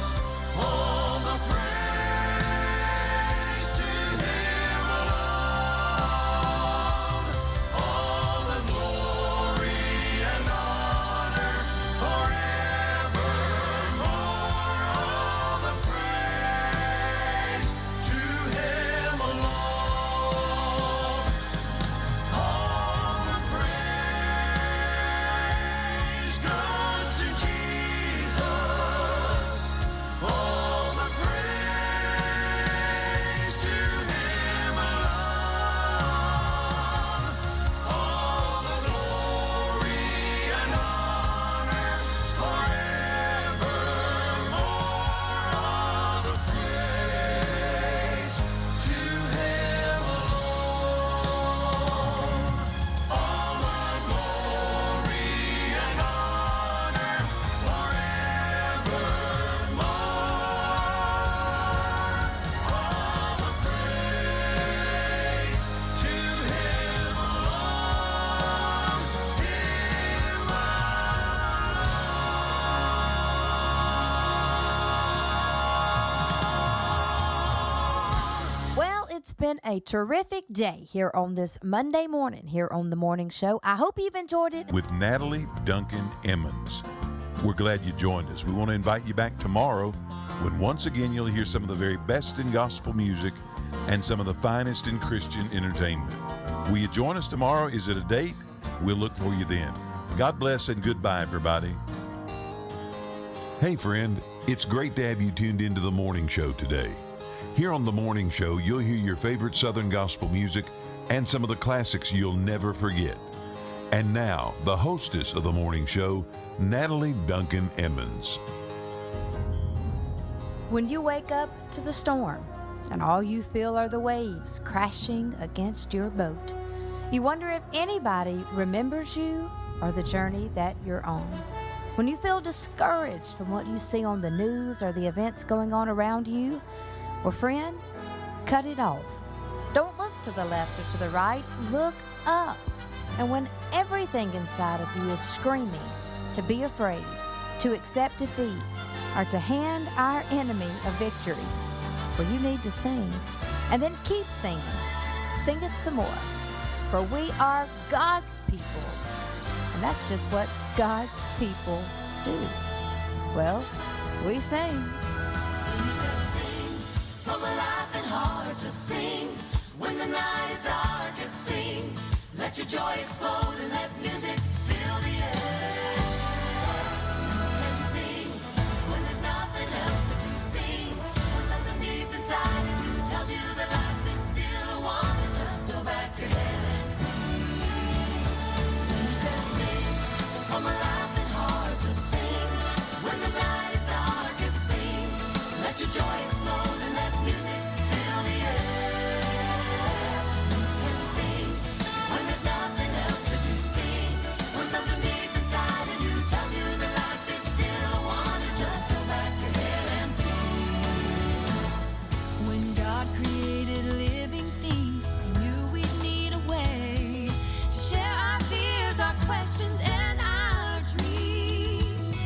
Speaker 5: All the praise to him alone. All the glory and honor forevermore. All the praise to him alone. All the praise goes to Jesus. All the praise to him alone. All the glory and honor forevermore. All the praise to him alone. All the glory and honor forevermore. All the praise to him alone.
Speaker 3: Well, it's been a terrific day here on this Monday morning here on The Morning Show. I hope you've enjoyed it.
Speaker 2: With Natalie Duncan-Emmons. We're glad you joined us. We want to invite you back tomorrow when once again you'll hear some of the very best in gospel music and some of the finest in Christian entertainment. Will you join us tomorrow? Is it a date? We'll look for you then. God bless and goodbye, everybody. Hey, friend, it's great to have you tuned into The Morning Show today. Here on The Morning Show, you'll hear your favorite Southern gospel music and some of the classics you'll never forget. And now, the hostess of The Morning Show, Natalie Duncan-Emmons.
Speaker 3: When you wake up to the storm and all you feel are the waves crashing against your boat, you wonder if anybody remembers you or the journey that you're on. When you feel discouraged from what you see on the news or the events going on around you, well, friend, cut it off. Don't look to the left or to the right. Look up. And when everything inside of you is screaming to be afraid, to accept defeat, or to hand our enemy a victory, well, you need to sing. And then keep singing. Sing it some more. For we are God's people. And that's just what God's people do. Well, we sing.
Speaker 4: He said sing from a life and heart, just sing. When the night is darkest, sing. Let your joy explode and let music fill the air. You can sing when there's nothing else to do. Sing when something deep inside of you tells you that life is still a wonder. Just throw back your head and sing. When you said sing from a laughing heart, just sing when the night is darkest. Sing, let your joy explode and let music fill the air. You can sing when there's nothing else to do. Sing when something deep inside of you tells you that life is still a wonder. Just throw back your head and sing.
Speaker 6: When God created living things, He knew we'd need a way to share our fears, our questions, and our dreams.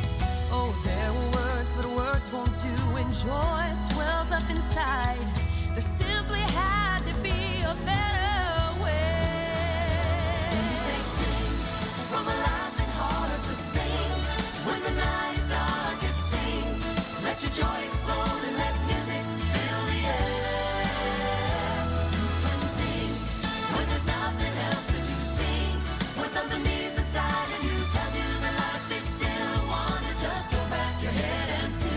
Speaker 6: Oh, there were words, but words won't do when joy swells up inside. There simply had to be a better way.
Speaker 4: When you say sing from a laughing heart, just sing when the night is darkest. Sing, let your joy explode and let music fill the air. You can sing when there's nothing else to do. Sing when something deep inside of you tells you that life is still a wonder. Just throw back your head and sing.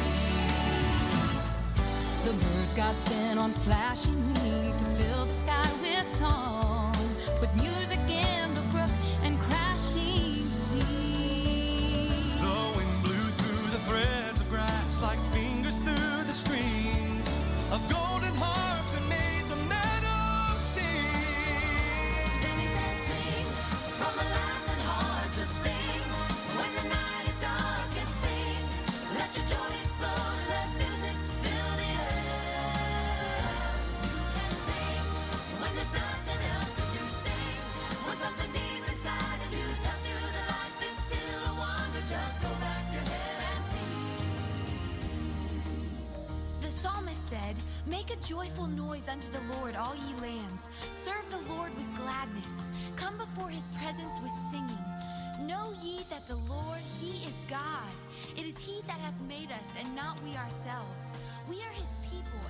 Speaker 6: The birds God sent on flashing wings to fill the sky with song. Put music in the brook and crashing seas.
Speaker 8: The wind blew through the threads of grass like fingers through the strings of golden harps and made the meadow sing.
Speaker 4: Then he said sing from a laughing heart, just sing when the night is darkest. Sing, let your joy explode and let music fill the air. You can sing when there's nothing else to do. Sing when something deep inside of you tells you that life is still a wonder. Just throw back your head and sing.
Speaker 6: The psalmist said, "Make a joyful noise unto the Lord, all ye lands. Serve the Lord with gladness. Come before his presence with singing. Know ye that the Lord, he is God. It is he that hath made us, and not we ourselves. We are his people